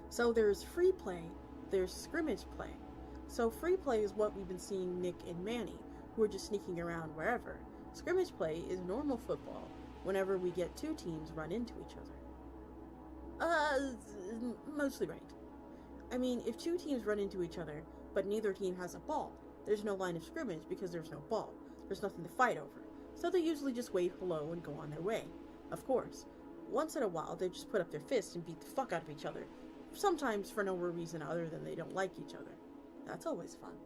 So there's free play, there's scrimmage play. So free play is what we've been seeing Nick and Manny, who are just sneaking around wherever. Scrimmage play is normal football, whenever we get two teams run into each other. Mostly right. I mean, if two teams run into each other, but neither team has a ball, there's no line of scrimmage because there's no ball. There's nothing to fight over. So they usually just wave hello and go on their way. Of course, once in a while, they just put up their fists and beat the fuck out of each other. Sometimes for no reason other than they don't like each other. That's always fun.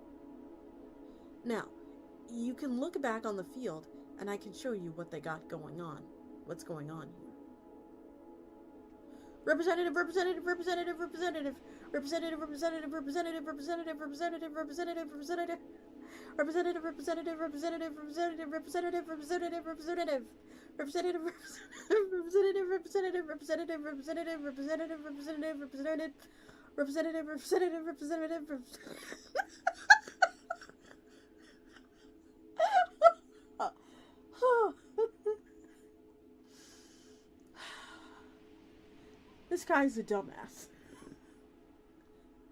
Now, you can look back on the field, and I can show you what they got going on. What's going on here. Representative. This guy's a dumbass.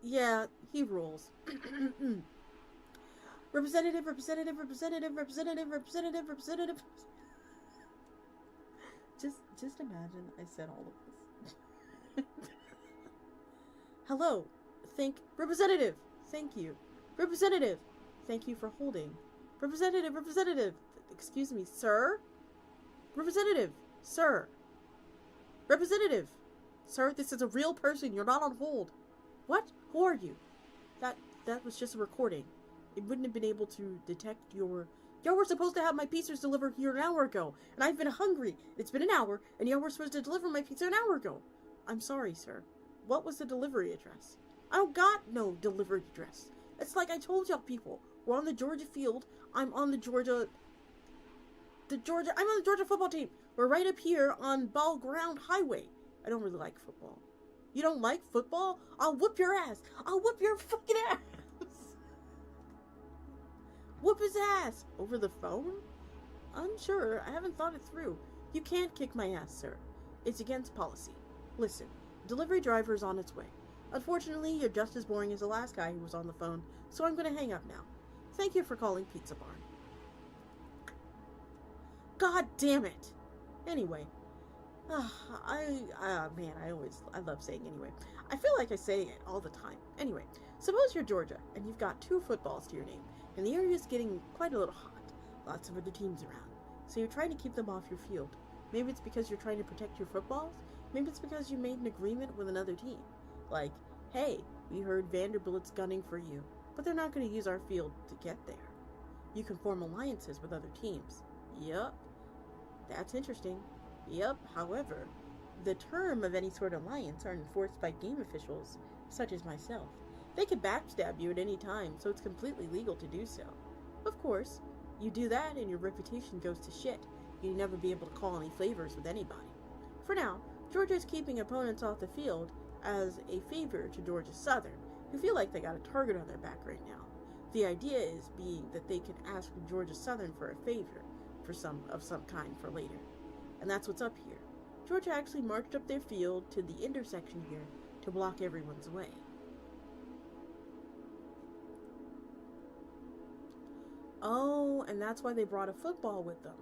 Yeah, he rules. Representative. Just imagine I said all of this. Hello. Representative. Thank you. Representative. Thank you for holding. Representative. Excuse me, sir? Representative. Sir. Representative. Sir, this is a real person. You're not on hold. What? Who are you? That was just a recording. It wouldn't have been able to detect your... Y'all were supposed to have my pizzas delivered here an hour ago, and I've been hungry. It's been an hour, and y'all were supposed to deliver my pizza an hour ago. I'm sorry, sir. What was the delivery address? I don't got no delivery address. It's like I told y'all people. We're on the Georgia field. I'm on the Georgia football team. We're right up here on Ball Ground Highway. I don't really like football. You don't like football? I'll whoop your ass. I'll whoop your fucking ass. Whoop his ass. Over the phone? Unsure. I haven't thought it through. You can't kick my ass, sir. It's against policy. Listen, delivery driver's on its way. Unfortunately, you're just as boring as the last guy who was on the phone, so I'm going to hang up now. Thank you for calling Pizza Barn. God damn it. Anyway, Man, I love saying anyway. I feel like I say it all the time. Anyway, suppose you're Georgia and you've got 2 footballs to your name, and the area's getting quite a little hot. Lots of other teams around. So you're trying to keep them off your field. Maybe it's because you're trying to protect your footballs. Maybe it's because you made an agreement with another team. Like, hey, we heard Vanderbilt's gunning for you, but they're not going to use our field to get there. You can form alliances with other teams. Yup. That's interesting. Yup. However, the term of any sort of alliance are enforced by game officials, such as myself. They can backstab you at any time, so it's completely legal to do so. Of course, you do that and your reputation goes to shit. You'll never be able to call any favors with anybody. For now, Georgia's keeping opponents off the field as a favor to Georgia Southern, who feel like they got a target on their back right now. The idea is being that they can ask Georgia Southern for a favor of some kind for later. And that's what's up here. Georgia actually marched up their field to the intersection here to block everyone's way. Oh, and that's why they brought a football with them.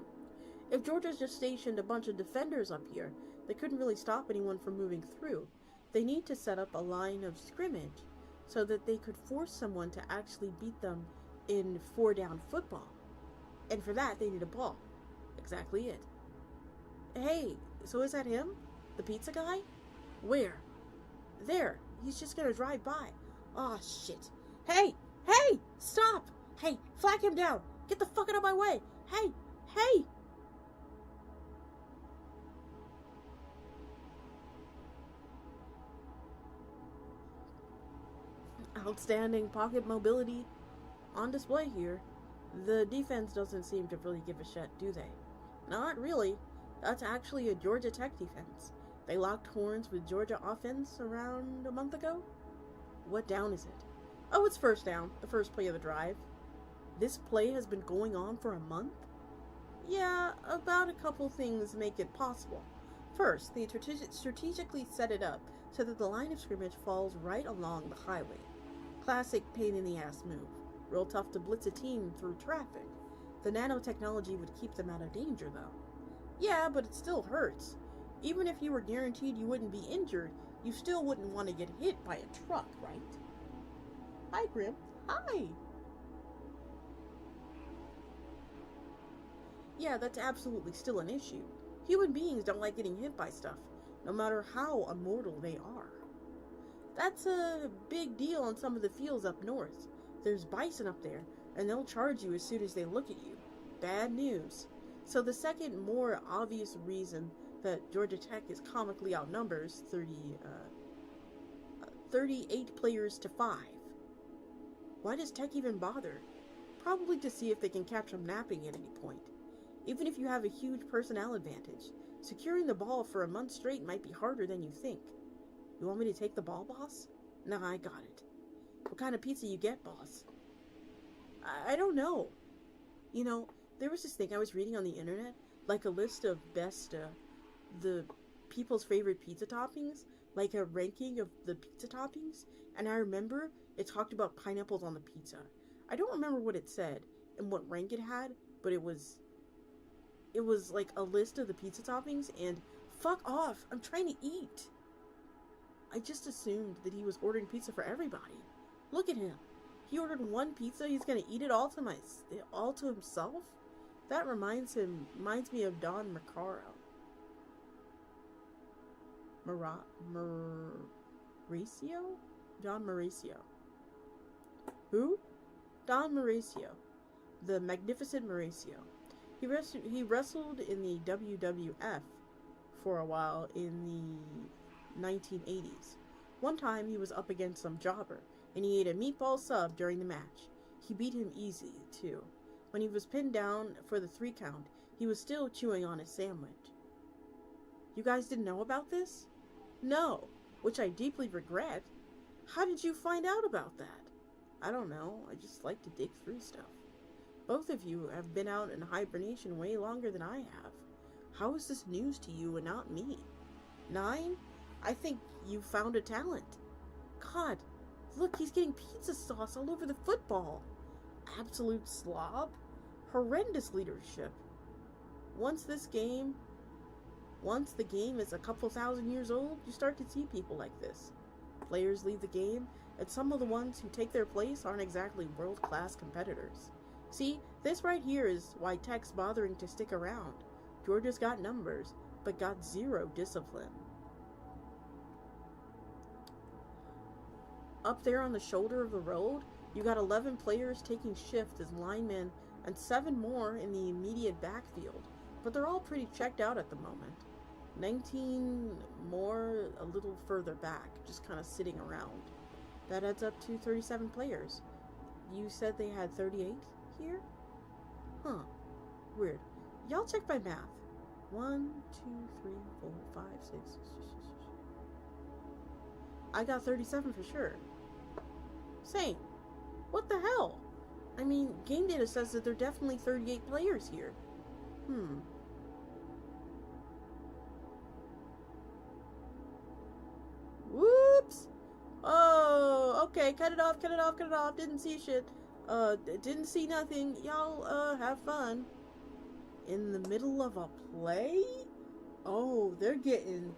If Georgia's just stationed a bunch of defenders up here, they couldn't really stop anyone from moving through. They need to set up a line of scrimmage so that they could force someone to actually beat them in 4-down football. And for that, they need a ball. Exactly it. Hey, so is that him? The pizza guy? Where? There. He's just gonna drive by. Aw, shit. Hey! Hey! Stop! Hey, flag him down! Get the fuck out of my way! Hey! Hey! Outstanding pocket mobility on display here. The defense doesn't seem to really give a shit, do they? Not really. That's actually a Georgia Tech defense. They locked horns with Georgia offense around a month ago. What down is it? Oh, it's first down, the first play of the drive. This play has been going on for a month? Yeah, about a couple things make it possible. First, they strategically set it up so that the line of scrimmage falls right along the highway. Classic pain-in-the-ass move. Real tough to blitz a team through traffic. The nanotechnology would keep them out of danger, though. Yeah, but it still hurts. Even if you were guaranteed you wouldn't be injured, you still wouldn't want to get hit by a truck, right? Hi, Grim. Hi! Yeah, that's absolutely still an issue. Human beings don't like getting hit by stuff, no matter how immortal they are. That's a big deal on some of the fields up north. There's bison up there, and they'll charge you as soon as they look at you. Bad news. So the second, more obvious reason that Georgia Tech is comically outnumbers 38 players to 5. Why does Tech even bother? Probably to see if they can catch them napping at any point. Even if you have a huge personnel advantage, securing the ball for a month straight might be harder than you think. You want me to take the ball, boss? Nah, I got it. What kind of pizza you get, boss? I don't know. You know, there was this thing I was reading on the internet, like a list of best, the people's favorite pizza toppings, like a ranking of the pizza toppings, and I remember it talked about pineapples on the pizza. I don't remember what it said and what rank it had, but it was like a list of the pizza toppings, and fuck off, I'm trying to eat. I just assumed that he was ordering pizza for everybody. Look at him. He ordered one pizza, he's gonna eat it all to himself? That reminds me of Don Mauricio? Don Mauricio. Who? Don Mauricio. The Magnificent Mauricio. He wrestled in the WWF for a while in the 1980s. One time he was up against some jobber, and he ate a meatball sub during the match. He beat him easy, too. When he was pinned down for the 3 count, he was still chewing on his sandwich. You guys didn't know about this? No, which I deeply regret. How did you find out about that? I don't know, I just like to dig through stuff. Both of you have been out in hibernation way longer than I have. How is this news to you and not me? 9? I think you found a talent. God, look, he's getting pizza sauce all over the football. Absolute slob. Horrendous leadership. Once this game Once the game is a couple thousand years old, you start to see people like this. Players leave the game, and some of the ones who take their place aren't exactly world-class competitors. See, this right here is why Tech's bothering to stick around. Georgia's got numbers, but got zero discipline. Up there on the shoulder of the road, you got 11 players taking shift as linemen and 7 more in the immediate backfield, but they're all pretty checked out at the moment. 19 more a little further back, just kind of sitting around. That adds up to 37 players. You said they had 38 here? Huh. Weird. Y'all check my math. 1, 2, 3, 4, 5, 6. I got 37 for sure. Same. What the hell? I mean, game data says that there are definitely 38 players here. Whoops! Oh, okay, cut it off. Didn't see shit. Didn't see nothing. Y'all, have fun. In the middle of a play? Oh, they're getting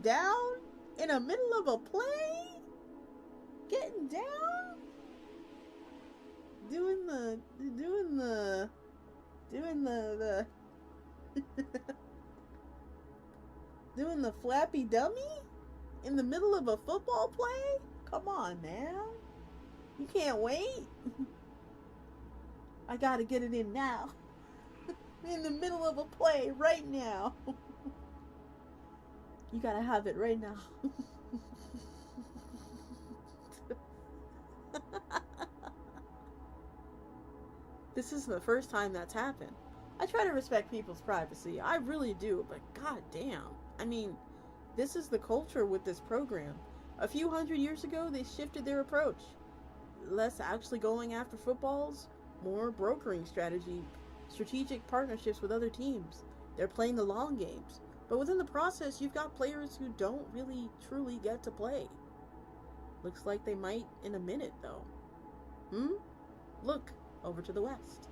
down? In the middle of a play? Getting down? Doing the doing the flappy dummy? In the middle of a football play? Come on now. You can't wait. I gotta get it in now. In the middle of a play right now. You gotta have it right now. This is the first time that's happened. I try to respect people's privacy. I really do, but goddamn. I mean, this is the culture with this program. A few hundred years ago, they shifted their approach. Less actually going after footballs, more brokering strategic partnerships with other teams. They're playing the long games. But within the process, you've got players who don't really truly get to play. Looks like they might in a minute, though. Look, over to the west.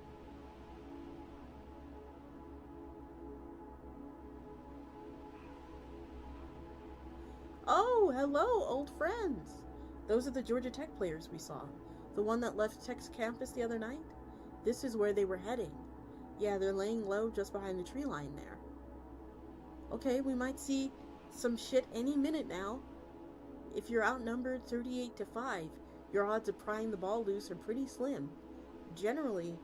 Oh, hello, old friends. Those are the Georgia Tech players we saw. The one that left Tech's campus the other night? This is where they were heading. Yeah, they're laying low just behind the tree line there. Okay, we might see some shit any minute now. If you're outnumbered 38-5, your odds of prying the ball loose are pretty slim. Generally,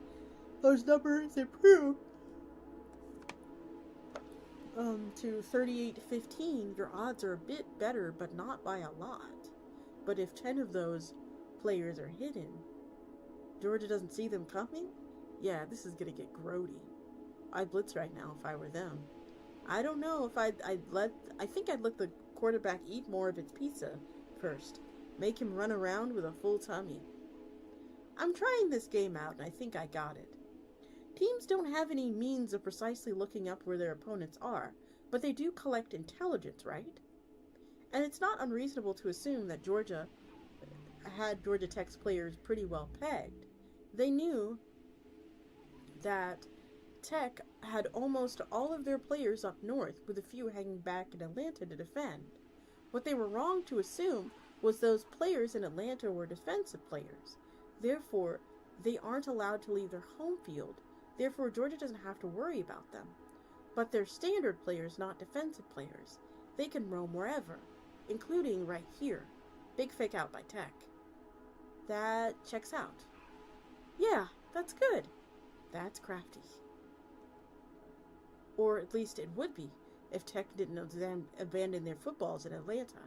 those numbers improve to 38-15. Your odds are a bit better, but not by a lot. But if 10 of those players are hidden, Georgia doesn't see them coming? Yeah, this is gonna get grody. I'd blitz right now if I were them. I don't know if I think I'd let the quarterback eat more of its pizza first. Make him run around with a full tummy. I'm trying this game out and I think I got it. Teams don't have any means of precisely looking up where their opponents are, but they do collect intelligence, right? And it's not unreasonable to assume that Georgia had Georgia Tech's players pretty well pegged. They knew that Tech had almost all of their players up north, with a few hanging back in Atlanta to defend. What they were wrong to assume was those players in Atlanta were defensive players. Therefore, they aren't allowed to leave their home field. Therefore, Georgia doesn't have to worry about them. But they're standard players, not defensive players. They can roam wherever, including right here. Big fake out by Tech. That checks out. Yeah, that's good. That's crafty. Or at least it would be, if Tech didn't abandon their footballs in Atlanta.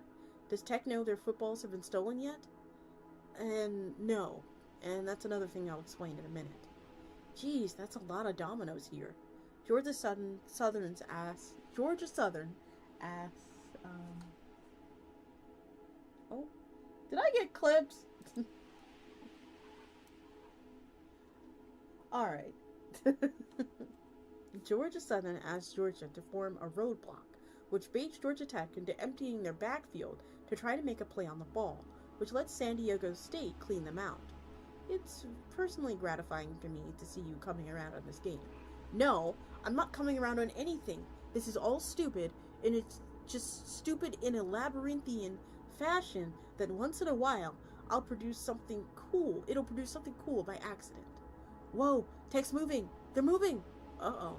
Does Tech know their footballs have been stolen yet? And no. And that's another thing I'll explain in a minute. Geez, that's a lot of dominoes here. Georgia Southern asks, oh, did I get clips? Alright. Georgia Southern asked Georgia to form a roadblock, which baits Georgia Tech into emptying their backfield to try to make a play on the ball, which lets San Diego State clean them out. It's personally gratifying to me to see you coming around on this game. No, I'm not coming around on anything. This is all stupid, and it's just stupid in a labyrinthian fashion that once in a while I'll produce something cool. It'll produce something cool by accident. Whoa, tech's moving. They're moving. Uh-oh.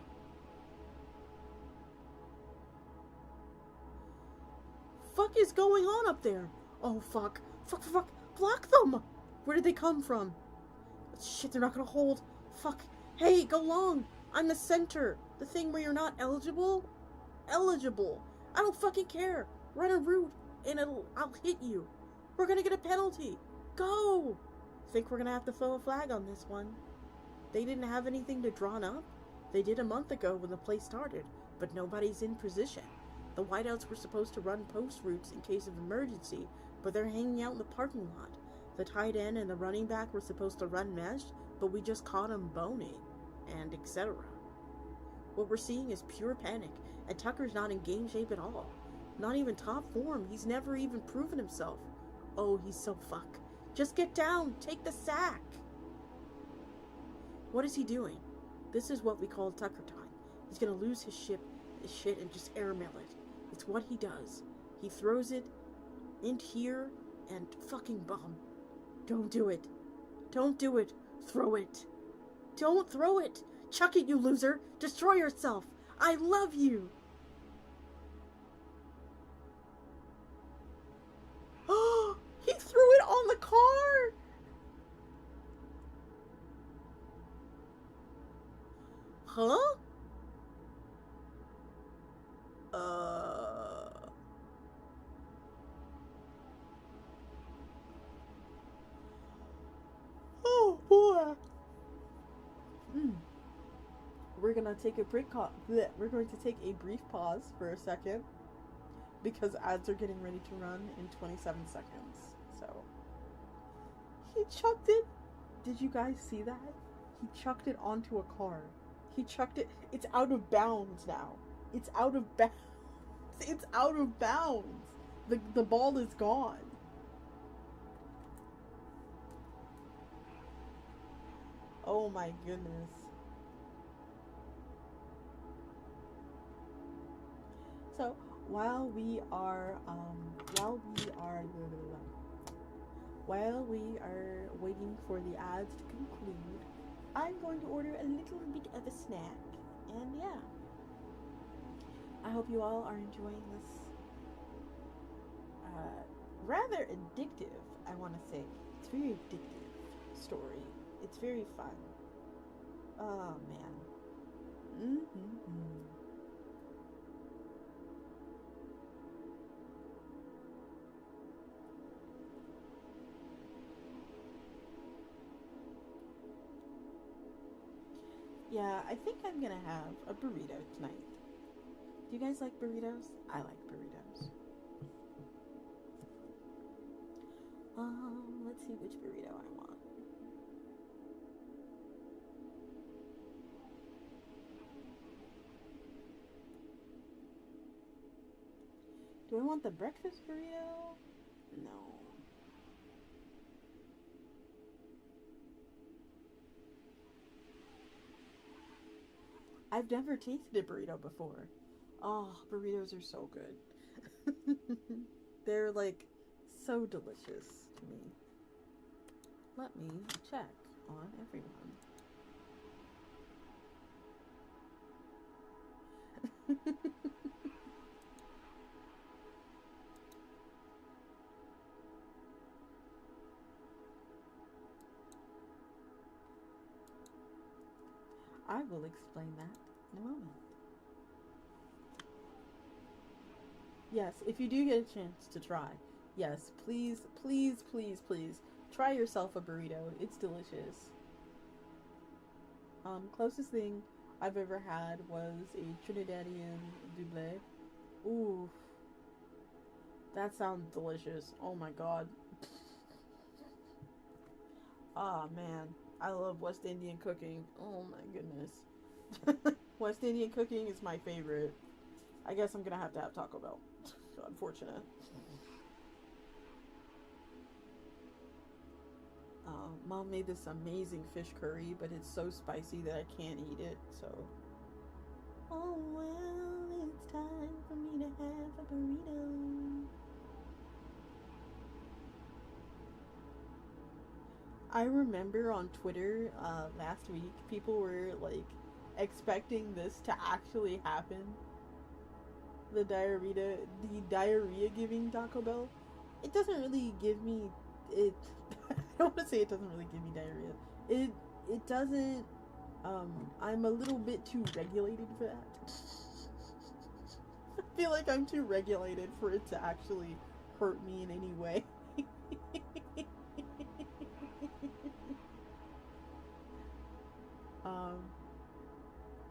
Fuck is going on up there? Oh, fuck. Fuck. Block them! Where did they come from? Shit, they're not gonna hold. Fuck. Hey, go long. I'm the center. The thing where you're not eligible? Eligible. I don't fucking care. Run a route and I'll hit you. We're gonna get a penalty. Go! Think we're gonna have to throw a flag on this one. They didn't have anything to drawn up. They did a month ago when the play started, but nobody's in position. The whiteouts were supposed to run post routes in case of emergency, but they're hanging out in the parking lot. The tight end and the running back were supposed to run mesh, but we just caught them boning, and etc. What we're seeing is pure panic, and Tucker's not in game shape at all. Not even top form. He's never even proven himself. Oh, he's so fuck. Just get down. Take the sack. What is he doing? This is what we call Tucker time. He's gonna lose his shit and just airmail it. It's what he does. He throws it in here and fucking bomb. Don't do it. Don't do it. Throw it. Don't throw it. Chuck it, you loser. Destroy yourself. I love you. Oh, he threw it on the car. Huh? Oh boy. We're gonna take a brief We're going to take a brief pause for a second because ads are getting ready to run in 27 seconds. So he chucked it. Did you guys see that? He chucked it onto a car. He chucked it. It's out of bounds now. It's out of bounds. It's out of bounds. The ball is gone. Oh my goodness. So while we are waiting for the ads to conclude, I'm going to order a little bit of a snack. And yeah, I hope you all are enjoying this rather addictive, I want to say. It's very addictive story. It's very fun. Oh man. Yeah, I think I'm gonna have a burrito tonight. Do you guys like burritos? I like burritos. Let's see which burrito I want. Do I want the breakfast burrito? No. I've never tasted a burrito before. Oh, burritos are so good. They're like so delicious to me. Let me check on everyone. I will explain that in a moment. Yes, if you do get a chance to try, yes, please, please, please, please, try yourself a burrito. It's delicious. Closest thing I've ever had was a Trinidadian double. Ooh, that sounds delicious. Oh my god. Ah, man. I love West Indian cooking. Oh my goodness. West Indian cooking is my favorite. I guess I'm gonna have to have Taco Bell. Unfortunate. Mom made this amazing fish curry, but it's so spicy that I can't eat it, so I remember on Twitter last week, people were like expecting this to actually happen. The diarrhea giving Taco Bell. It doesn't really give me it. I don't want to say it doesn't really give me diarrhea. It doesn't. I'm a little bit too regulated for that. I feel like I'm too regulated for it to actually hurt me in any way.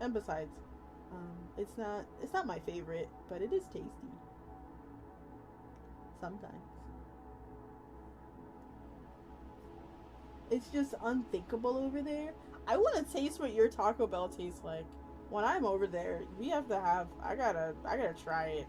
And besides, it's not my favorite, but it is tasty. Sometimes. It's just unthinkable over there. I want to taste what your Taco Bell tastes like. When I'm over there, I gotta try it.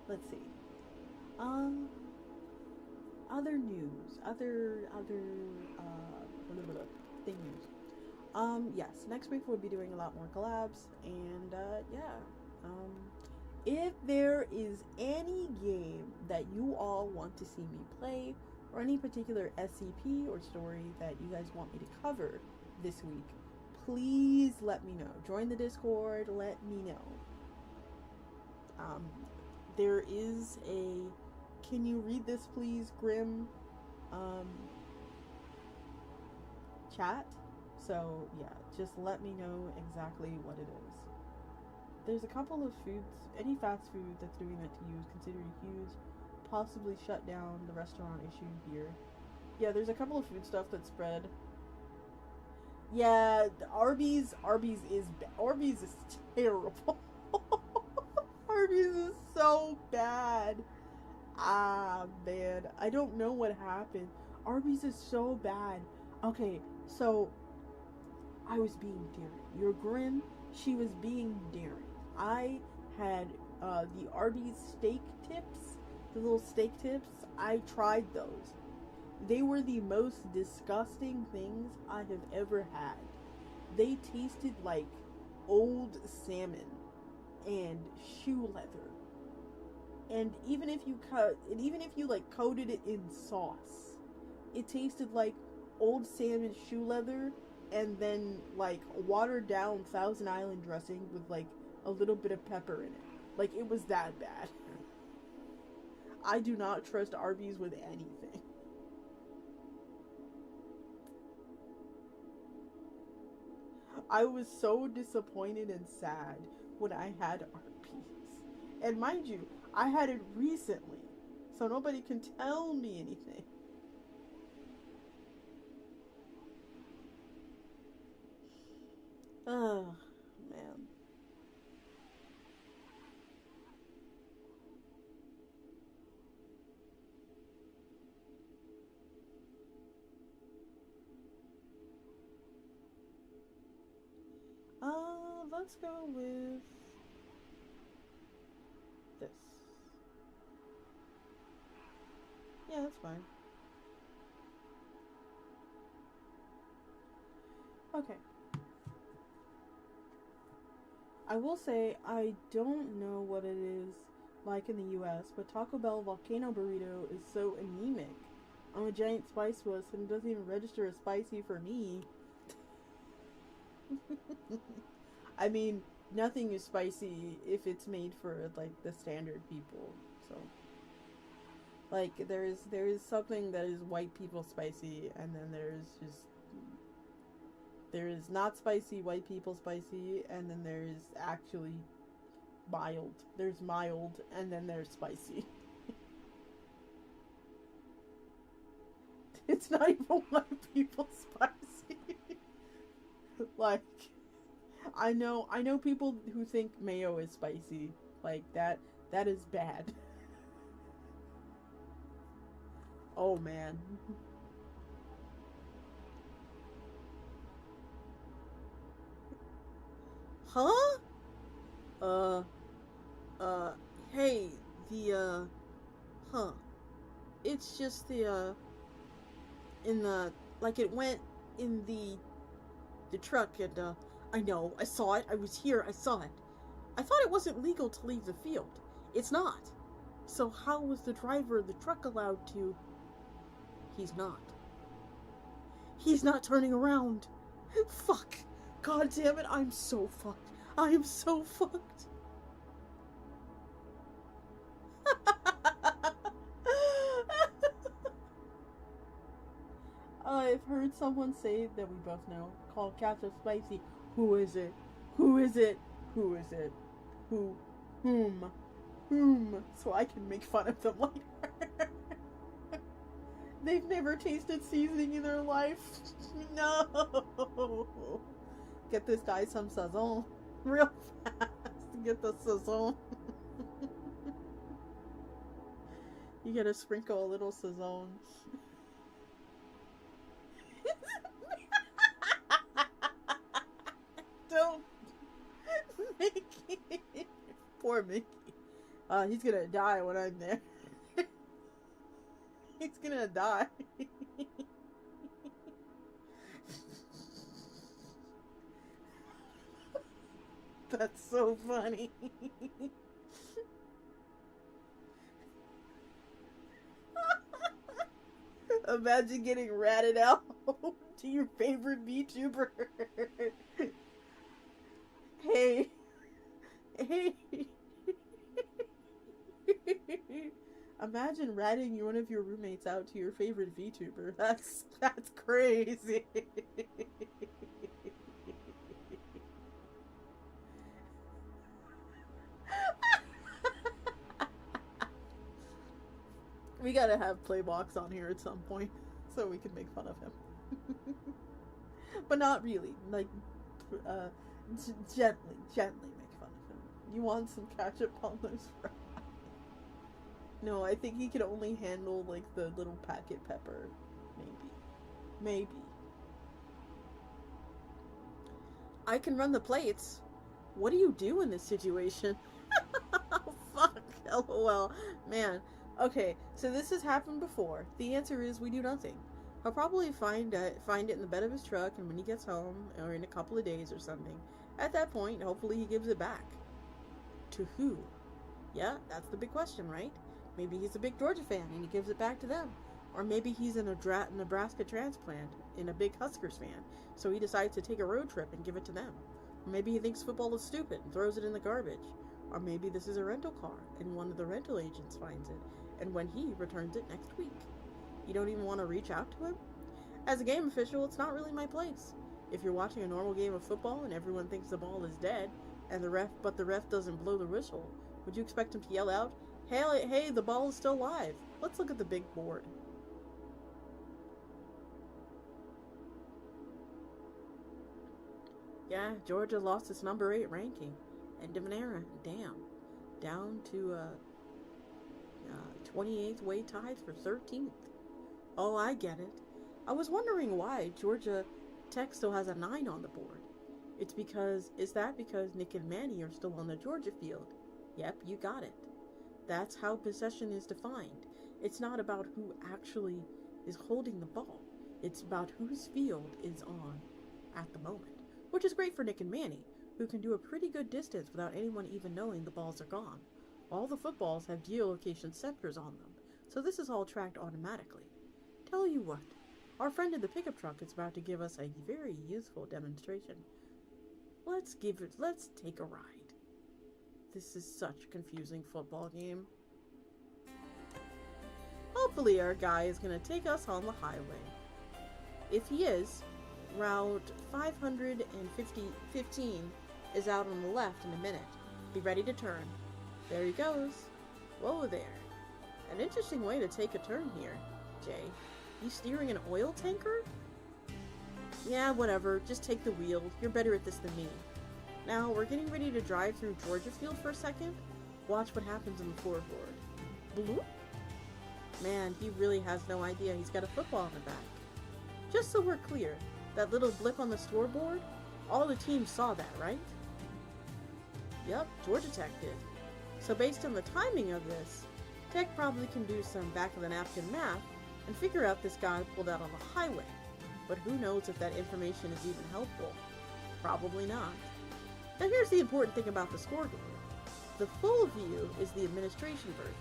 Let's see. Other news, blah, blah, blah, thing news. Yes, next week we'll be doing a lot more collabs, and if there is any game that you all want to see me play, or any particular SCP or story that you guys want me to cover this week, please let me know. Join the Discord, let me know. There is a "can you read this please, Grim" chat. So yeah, just let me know exactly what it is. There's a couple of foods, any fast food that's doing that to you is considered huge, possibly shut down the restaurant issue here. Yeah, there's a couple of food stuff that spread. Yeah, Arby's is terrible. Arby's is so bad. Ah, man. I don't know what happened. Arby's is so bad. Okay, so I was being daring. Your Grim, she was being daring. I had the Arby's steak tips, the little steak tips. I tried those. They were the most disgusting things I have ever had. They tasted like old salmon and shoe leather. And even if you like coated it in sauce, it tasted like old salmon shoe leather and then like watered down Thousand Island dressing with like a little bit of pepper in it. Like, it was that bad. I do not trust Arby's with anything. I was so disappointed and sad when I had Arby's. And mind you, I had it recently, so nobody can tell me anything. Oh, man. Let's go with this. Yeah, that's fine. Okay. I will say, I don't know what it is like in the US, but Taco Bell Volcano Burrito is so anemic. I'm a giant spice wuss and it doesn't even register as spicy for me. I mean, nothing is spicy if it's made for, like, the standard people, so. Like, there's something that is white people spicy, and then there's not spicy, white people spicy, and then there's actually mild. There's mild, and then there's spicy. It's not even white people spicy. Like, I know people who think mayo is spicy. Like, that is bad. Oh, man. Huh? Hey, huh. It's just the, like it went in the truck, and, I know, I saw it, I was here, I saw it. I thought it wasn't legal to leave the field. It's not. So how was the driver of the truck allowed to? He's not. He's not turning around. Fuck. God damn it, I'm so fucked. I am so fucked. I've heard someone say that we both know, called ketchup spicy. Who is it? Who is it? Who is it? Who? Whom? So I can make fun of them later. They've never tasted seasoning in their life. No. Get this guy some sazon. Real fast. Get the sazon. You gotta sprinkle a little sazon. Don't. Mickey. Poor Mickey. He's gonna die when I'm there. He's gonna die. That's so funny. Imagine getting ratted out to your favorite VTuber. Hey. Imagine ratting one of your roommates out to your favorite VTuber. That's crazy. We gotta have Playbox on here at some point so we can make fun of him. But not really. Like, gently make fun of him. You want some ketchup on those fries? No, I think he can only handle, like, the little packet pepper. Maybe. I can run the plates. What do you do in this situation? Oh, fuck. LOL. Man. Okay, so this has happened before. The answer is we do nothing. He'll probably find it in the bed of his truck, and when he gets home, or in a couple of days or something, at that point, hopefully he gives it back. To who? Yeah, that's the big question, right? Maybe he's a big Georgia fan, and he gives it back to them. Or maybe he's a Nebraska transplant and a big Huskers fan, so he decides to take a road trip and give it to them. Or maybe he thinks football is stupid and throws it in the garbage. Or maybe this is a rental car, and one of the rental agents finds it, and when he returns it next week. You don't even want to reach out to him? As a game official, it's not really my place. If you're watching a normal game of football and everyone thinks the ball is dead, and the ref doesn't blow the whistle, would you expect him to yell out, "Hey, the ball is still live. Let's look at the big board." Yeah, Georgia lost its number 8 ranking. End of an era. Damn. Down to 28th way tied for 13th. Oh, I get it. I was wondering why Georgia Tech still has a 9 on the board. Is that because Nick and Manny are still on the Georgia field? Yep, you got it. That's how possession is defined. It's not about who actually is holding the ball. It's about whose field is on at the moment. Which is great for Nick and Manny, who can do a pretty good distance without anyone even knowing the balls are gone. All the footballs have geolocation sensors on them, so this is all tracked automatically. Tell you what, our friend in the pickup truck is about to give us a very useful demonstration. Let's take a ride. This is such a confusing football game. Hopefully our guy is going to take us on the highway. If he is, Route 515 is out on the left in a minute. Be ready to turn. There he goes. Whoa there. An interesting way to take a turn here, Jay. You steering an oil tanker? Yeah, whatever. Just take the wheel. You're better at this than me. Now, we're getting ready to drive through Georgia Field for a second. Watch what happens in the floorboard. Bloop. Man, he really has no idea he's got a football in the back. Just so we're clear, that little blip on the scoreboard, all the teams saw that, right? Yep, Georgia Tech did. So based on the timing of this, Tech probably can do some back-of-the-napkin math and figure out this guy pulled out on the highway. But who knows if that information is even helpful? Probably not. Now here's the important thing about the scoreboard. The full view is the administration version,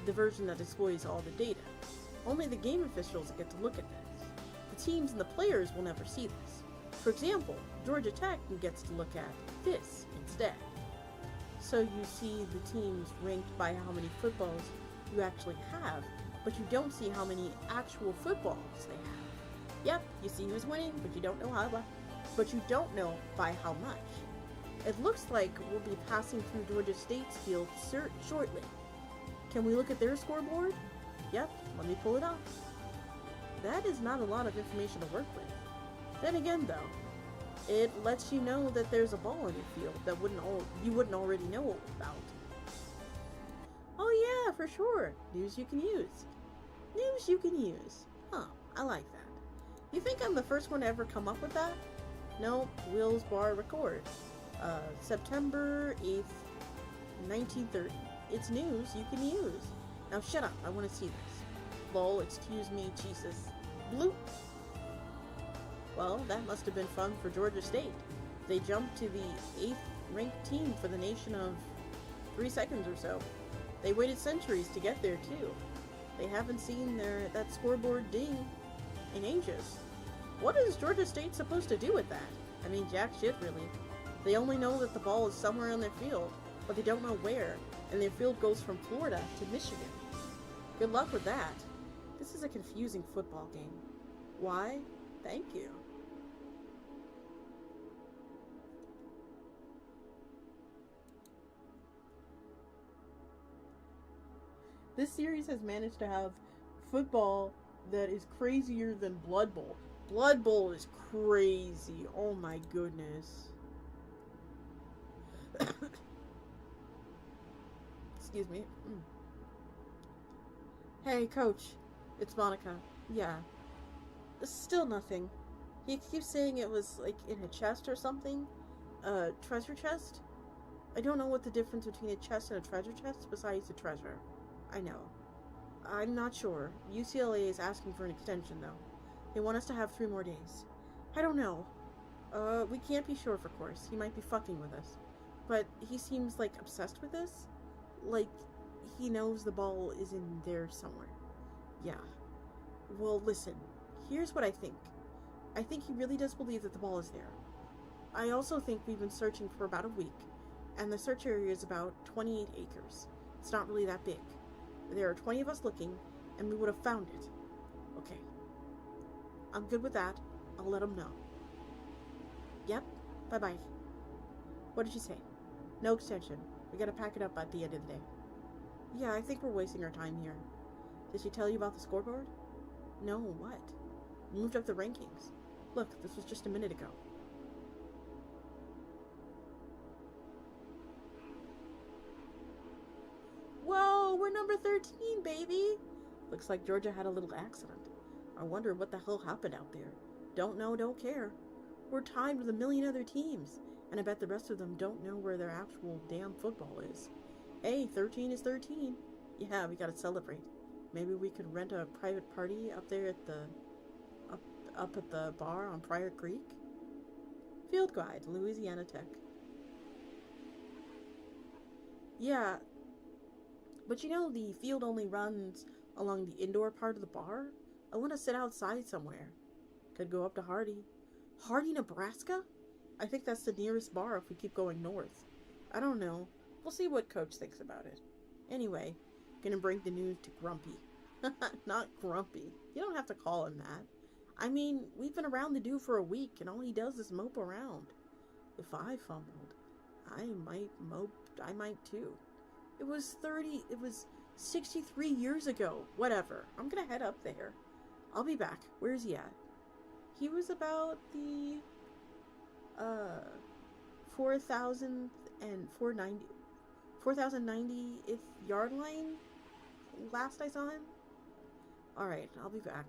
the version that displays all the data. Only the game officials get to look at this. The teams and the players will never see this. For example, Georgia Tech gets to look at this instead. So you see the teams ranked by how many footballs you actually have, but you don't see how many actual footballs they have. Yep, you see who's winning, but you don't know how much. But you don't know by how much. It looks like we'll be passing through Georgia State's field shortly. Can we look at their scoreboard? Yep, let me pull it up. That is not a lot of information to work with. Then again though, it lets you know that there's a ball in your field that you wouldn't already know about. Oh yeah, for sure. News you can use. News you can use. Huh, I like that. You think I'm the first one to ever come up with that? No, Will's Bar Record. September 8th, 1930. It's news you can use. Now shut up, I want to see this. Lol, excuse me, Jesus. Bloop. Well, that must have been fun for Georgia State. They jumped to the 8th ranked team for the nation of 3 seconds or so. They waited centuries to get there too. They haven't seen that scoreboard ding in ages. What is Georgia State supposed to do with that? I mean, jack shit really. They only know that the ball is somewhere on their field, but they don't know where, and their field goes from Florida to Michigan. Good luck with that. This is a confusing football game. Why? Thank you. This series has managed to have football that is crazier than Blood Bowl. Blood Bowl is crazy. Oh my goodness. Excuse me. Hey, Coach. It's Monica. Yeah. Still nothing. He keeps saying it was, like, in a chest or something. Treasure chest? I don't know what the difference between a chest and a treasure chest besides the treasure. I know. I'm not sure. UCLA is asking for an extension, though. They want us to have 3 more days. I don't know. We can't be sure, of course. He might be fucking with us. But he seems, like, obsessed with this. Like, he knows the ball is in there somewhere. Yeah. Well, listen. Here's what I think. I think he really does believe that the ball is there. I also think we've been searching for about a week, and the search area is about 28 acres. It's not really that big. There are 20 of us looking, and we would have found it. Okay. I'm good with that. I'll let him know. Yep. Bye-bye. What did you say? No extension. We gotta pack it up at the end of the day. Yeah, I think we're wasting our time here. Did she tell you about the scoreboard? No, what? We moved up the rankings. Look, this was just a minute ago. Whoa, we're number 13, baby! Looks like Georgia had a little accident. I wonder what the hell happened out there. Don't know, don't care. We're tied with a million other teams, and I bet the rest of them don't know where their actual damn football is. Hey, 13 is 13. Yeah, we gotta celebrate. Maybe we could rent a private party up there at the... up at the bar on Pryor Creek? Field Guide, Louisiana Tech. Yeah, but you know the field only runs along the indoor part of the bar? I want to sit outside somewhere. Could go up to Hardy. Hardy, Nebraska? I think that's the nearest bar if we keep going north. I don't know. We'll see what Coach thinks about it. Anyway, gonna bring the news to Grumpy. Not Grumpy. You don't have to call him that. I mean, we've been around the dude for a week, and all he does is mope around. If I fumbled, I might too. It was 63 years ago. Whatever. I'm gonna head up there. I'll be back. Where's he at? He was about the 4,090th yard line last I saw him. Alright, I'll be back.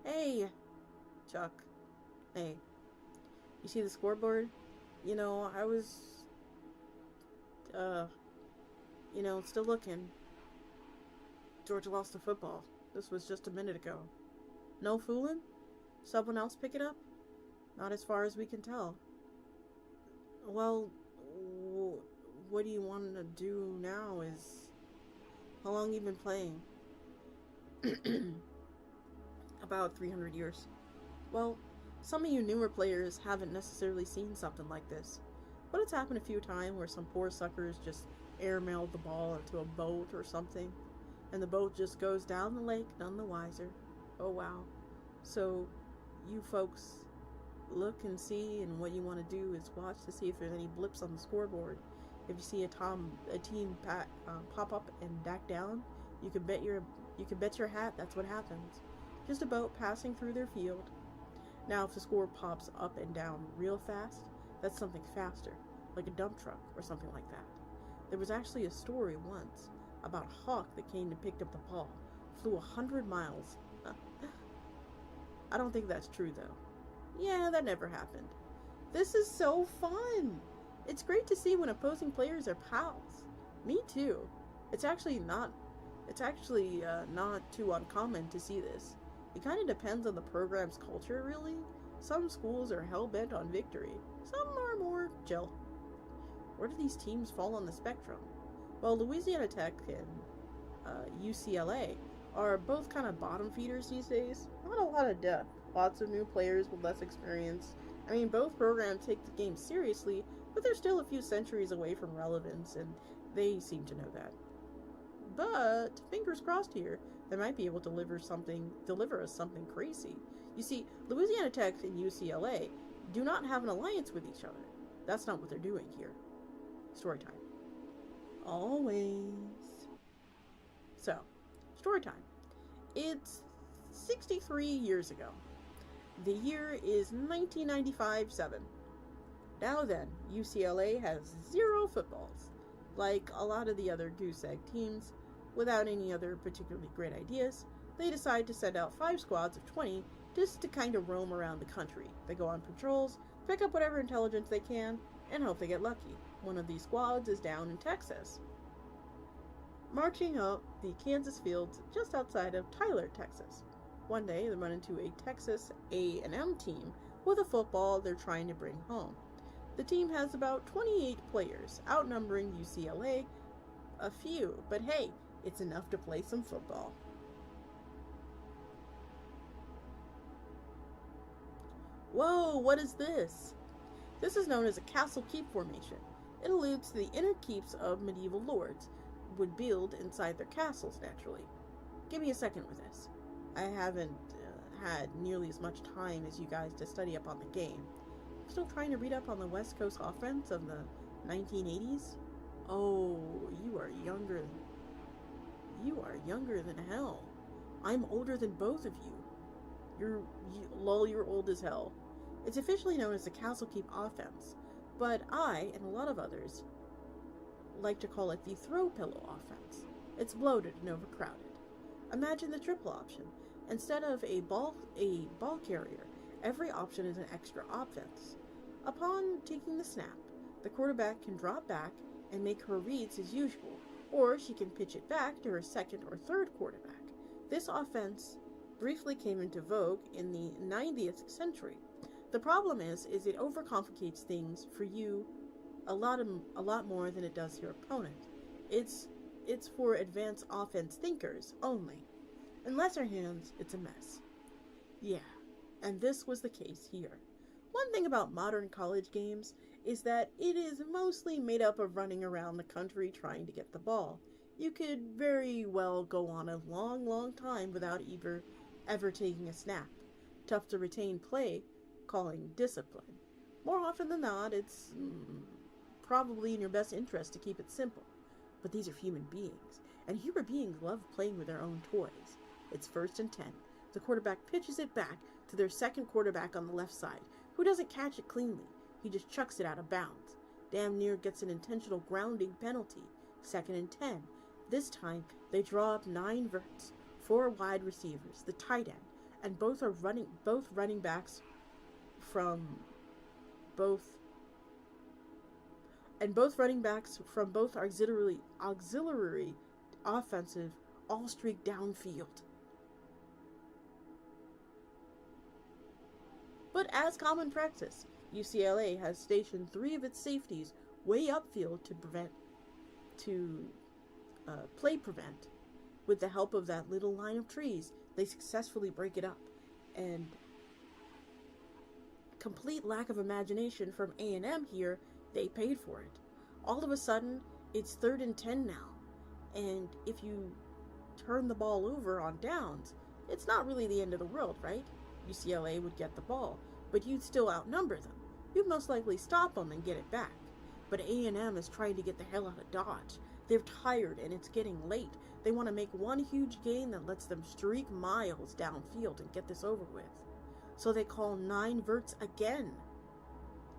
Hey, Chuck. Hey. You see the scoreboard? I was, uh, still looking. Georgia lost the football. This was just a minute ago. No fooling? Someone else pick it up? Not as far as we can tell. Well, what do you want to do now is... How long you been playing? About 300 years. Well, some of you newer players haven't necessarily seen something like this. But it's happened a few times where some poor suckers just airmailed the ball into a boat or something. And the boat just goes down the lake, none the wiser. Oh wow. So, you folks look and see, and what you want to do is watch to see if there's any blips on the scoreboard. If you see a team pop up and back down, you can bet your hat that's what happens. Just a boat passing through their field. Now, if the score pops up and down real fast, that's something faster, like a dump truck or something like that. There was actually a story once about a hawk that came and picked up the ball, flew 100 miles. I don't think that's true, though. Yeah, that never happened. This is so fun! It's great to see when opposing players are pals. Me too. It's actually not too uncommon to see this. It kind of depends on the program's culture, really. Some schools are hell-bent on victory. Some are more chill. Where do these teams fall on the spectrum? Well, Louisiana Tech and UCLA are both kind of bottom feeders these days. Not a lot of depth. Lots of new players with less experience. I mean, both programs take the game seriously, but they're still a few centuries away from relevance, and they seem to know that. But, fingers crossed here, they might be able to deliver us something crazy. You see, Louisiana Tech and UCLA do not have an alliance with each other. That's not what they're doing here. Story time. Always. So, story time. It's 63 years ago. The year is 1995-7. Now then, UCLA has 0 footballs. Like a lot of the other goose egg teams, without any other particularly great ideas, they decide to send out 5 squads of 20 just to kind of roam around the country. They go on patrols, pick up whatever intelligence they can, and hope they get lucky. One of these squads is down in Texas, marching up the Kansas fields just outside of Tyler, Texas. One day, they run into a Texas A&M team with a football they're trying to bring home. The team has about 28 players, outnumbering UCLA a few, but hey, it's enough to play some football. Whoa, what is this? This is known as a castle keep formation. It alludes to the inner keeps of medieval lords would build inside their castles, naturally. Give me a second with this. I haven't had nearly as much time as you guys to study up on the game. I'm still trying to read up on the West Coast offense of the 1980s. Oh, you are younger than hell. I'm older than both of you. You're old as hell. It's officially known as the Castle Keep offense, but I, and a lot of others, like to call it the throw pillow offense. It's bloated and overcrowded. Imagine the triple option. Instead of a ball carrier, every option is an extra offense. Upon taking the snap, the quarterback can drop back and make her reads as usual, or she can pitch it back to her second or third quarterback. This offense briefly came into vogue in the 90th century. The problem is it overcomplicates things for you a lot more than it does your opponent. It's for advanced offense thinkers only. In lesser hands, it's a mess. Yeah, and this was the case here. One thing about modern college games is that it is mostly made up of running around the country trying to get the ball. You could very well go on a long, long time without ever taking a snap. Tough to retain play, calling discipline. More often than not, it's probably in your best interest to keep it simple. But these are human beings, and human beings love playing with their own toys. It's 1st and 10. The quarterback pitches it back to their second quarterback on the left side, who doesn't catch it cleanly. He just chucks it out of bounds. Damn near gets an intentional grounding penalty. 2nd and 10. This time, they draw up 9 verts, 4 wide receivers, the tight end, and both running backs from both And both running backs from both auxiliary offensive all streak downfield. But as common practice, UCLA has stationed 3 of its safeties way upfield to play prevent. With the help of that little line of trees, they successfully break it up. And complete lack of imagination from A&M here, they paid for it. All of a sudden, it's 3rd and 10 now. And if you turn the ball over on downs, it's not really the end of the world, right? UCLA would get the ball, but you'd still outnumber them. You'd most likely stop them and get it back. But A&M is trying to get the hell out of Dodge. They're tired and it's getting late. They want to make one huge gain that lets them streak miles downfield and get this over with. So they call 9 verts again.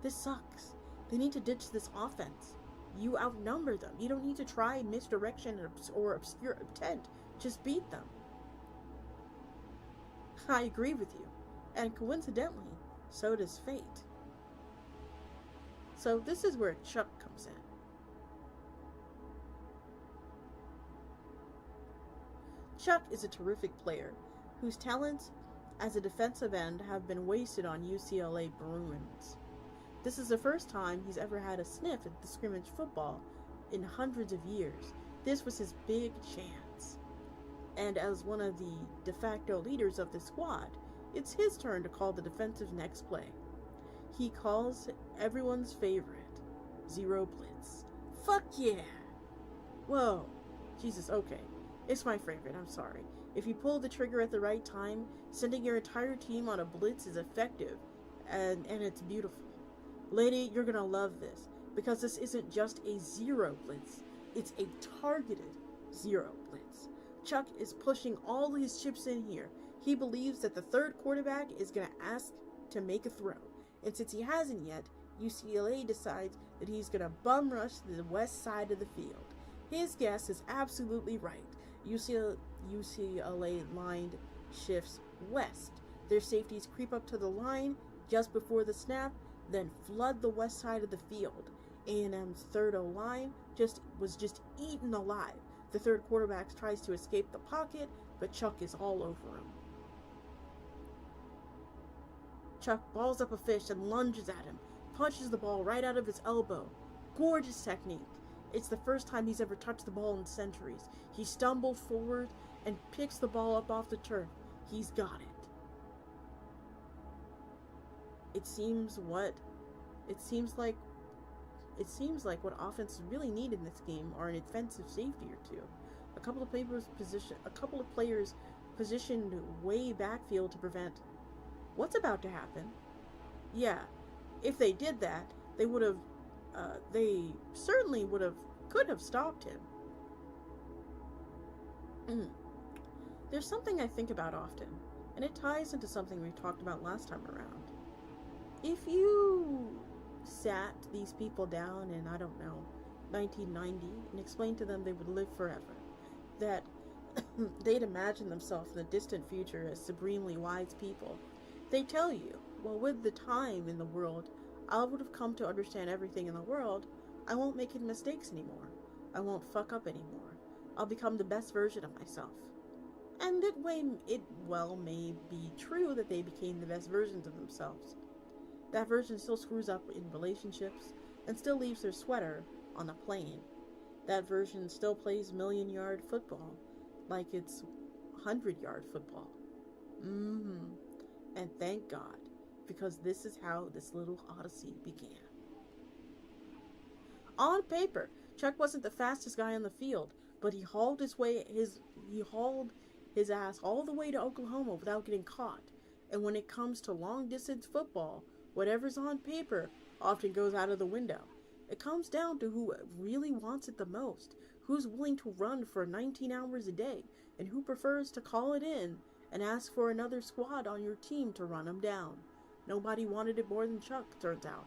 This sucks. They need to ditch this offense. You outnumber them. You don't need to try misdirection or obscure intent. Just beat them. I agree with you. And coincidentally, so does fate. So this is where Chuck comes in. Chuck is a terrific player whose talents as a defensive end have been wasted on UCLA Bruins. This is the first time he's ever had a sniff at the scrimmage football in hundreds of years. This was his big chance. And as one of the de facto leaders of the squad, it's his turn to call the defensive next play. He calls everyone's favorite, Zero Blitz. Fuck yeah! Whoa. Jesus, okay. It's my favorite, I'm sorry. If you pull the trigger at the right time, sending your entire team on a blitz is effective, and it's beautiful. Lady, you're gonna love this, because this isn't just a zero blitz, it's a targeted zero blitz. Chuck is pushing all his chips in here. He believes that the third quarterback is gonna ask to make a throw, and since he hasn't yet, UCLA decides that he's gonna bum rush the west side of the field. His guess is absolutely right. UCLA line shifts west. Their safeties creep up to the line just before the snap, then flood the west side of the field. A&M's third O-line was just eaten alive. The third quarterback tries to escape the pocket, but Chuck is all over him. Chuck balls up a fish and lunges at him, punches the ball right out of his elbow. Gorgeous technique. It's the first time he's ever touched the ball in centuries. He stumbled forward and picks the ball up off the turf. He's got it. It seems like what offenses really need in this game are an offensive safety or two. A couple of players positioned way backfield to prevent what's about to happen. Yeah, if they did that, they certainly could have stopped him. There's something I think about often, and it ties into something we talked about last time around. If you sat these people down in, 1990, and explained to them they would live forever, that they'd imagine themselves in the distant future as supremely wise people, they tell you, well, with the time in the world, I would have come to understand everything in the world. I won't make any mistakes anymore. I won't fuck up anymore. I'll become the best version of myself. And that way, it may be true that they became the best versions of themselves. That version still screws up in relationships and still leaves their sweater on the plane. That version still plays million-yard football like it's 100-yard football. And thank God, because this is how this little odyssey began. On paper, Chuck wasn't the fastest guy on the field, but he hauled his ass all the way to Oklahoma without getting caught. And when it comes to long-distance football, whatever's on paper often goes out of the window. It comes down to who really wants it the most, who's willing to run for 19 hours a day, and who prefers to call it in and ask for another squad on your team to run them down. Nobody wanted it more than Chuck, turns out.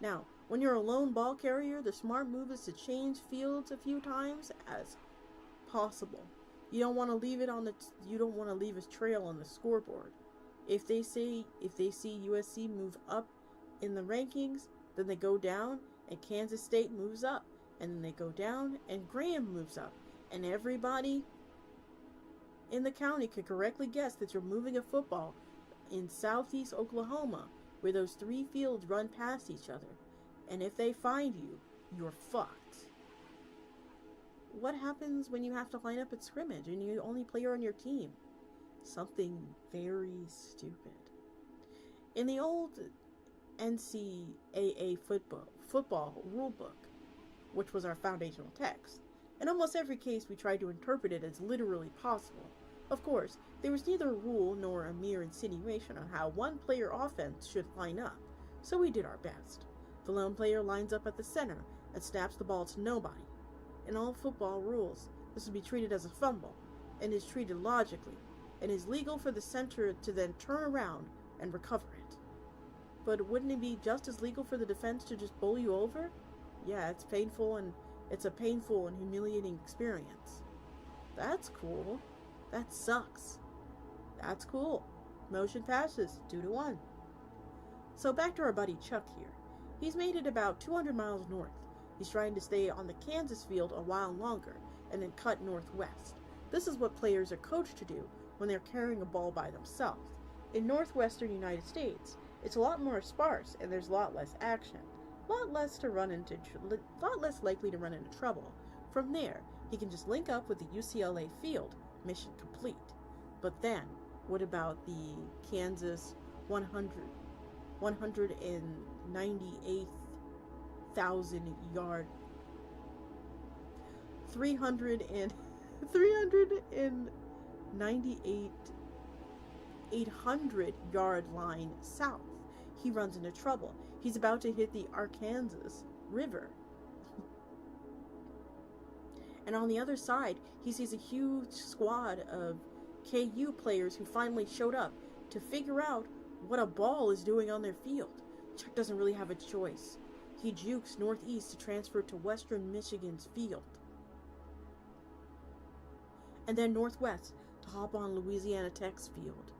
Now, when you're a lone ball carrier, the smart move is to change fields a few times as possible. You don't want to leave a trail on the scoreboard. If they see USC move up in the rankings, then they go down, and Kansas State moves up, and then they go down, and Graham moves up, and everybody in the county could correctly guess that you're moving a football in southeast Oklahoma, where those 3 fields run past each other. And if they find you, you're fucked. What happens when you have to line up at scrimmage and you're the only player on your team? Something very stupid. In the old NCAA football rulebook, which was our foundational text, in almost every case we tried to interpret it as literally possible. Of course, there was neither a rule nor a mere insinuation on how one player offense should line up, so we did our best. The lone player lines up at the center and snaps the ball to nobody. In all football rules, this would be treated as a fumble, and is treated logically, and is legal for the center to then turn around and recover it. But wouldn't it be just as legal for the defense to just bowl you over? Yeah, it's painful, and it's a painful and humiliating experience. That's cool. That sucks. That's cool. Motion passes, 2-1. So back to our buddy Chuck here. He's made it about 200 miles north. He's trying to stay on the Kansas field a while longer, and then cut northwest. This is what players are coached to do when they're carrying a ball by themselves. In northwestern United States, it's a lot more sparse, and there's a lot less action. A lot less likely to run into trouble. From there, he can just link up with the UCLA field. Mission complete. But then, what about the Kansas 198,000 yard 800 yard line south? He runs into trouble. He's about to hit the Arkansas River. And on the other side, he sees a huge squad of KU players who finally showed up to figure out what a ball is doing on their field. Chuck doesn't really have a choice. He jukes northeast to transfer to western Michigan's field. And then northwest to hop on Louisiana Tech's field.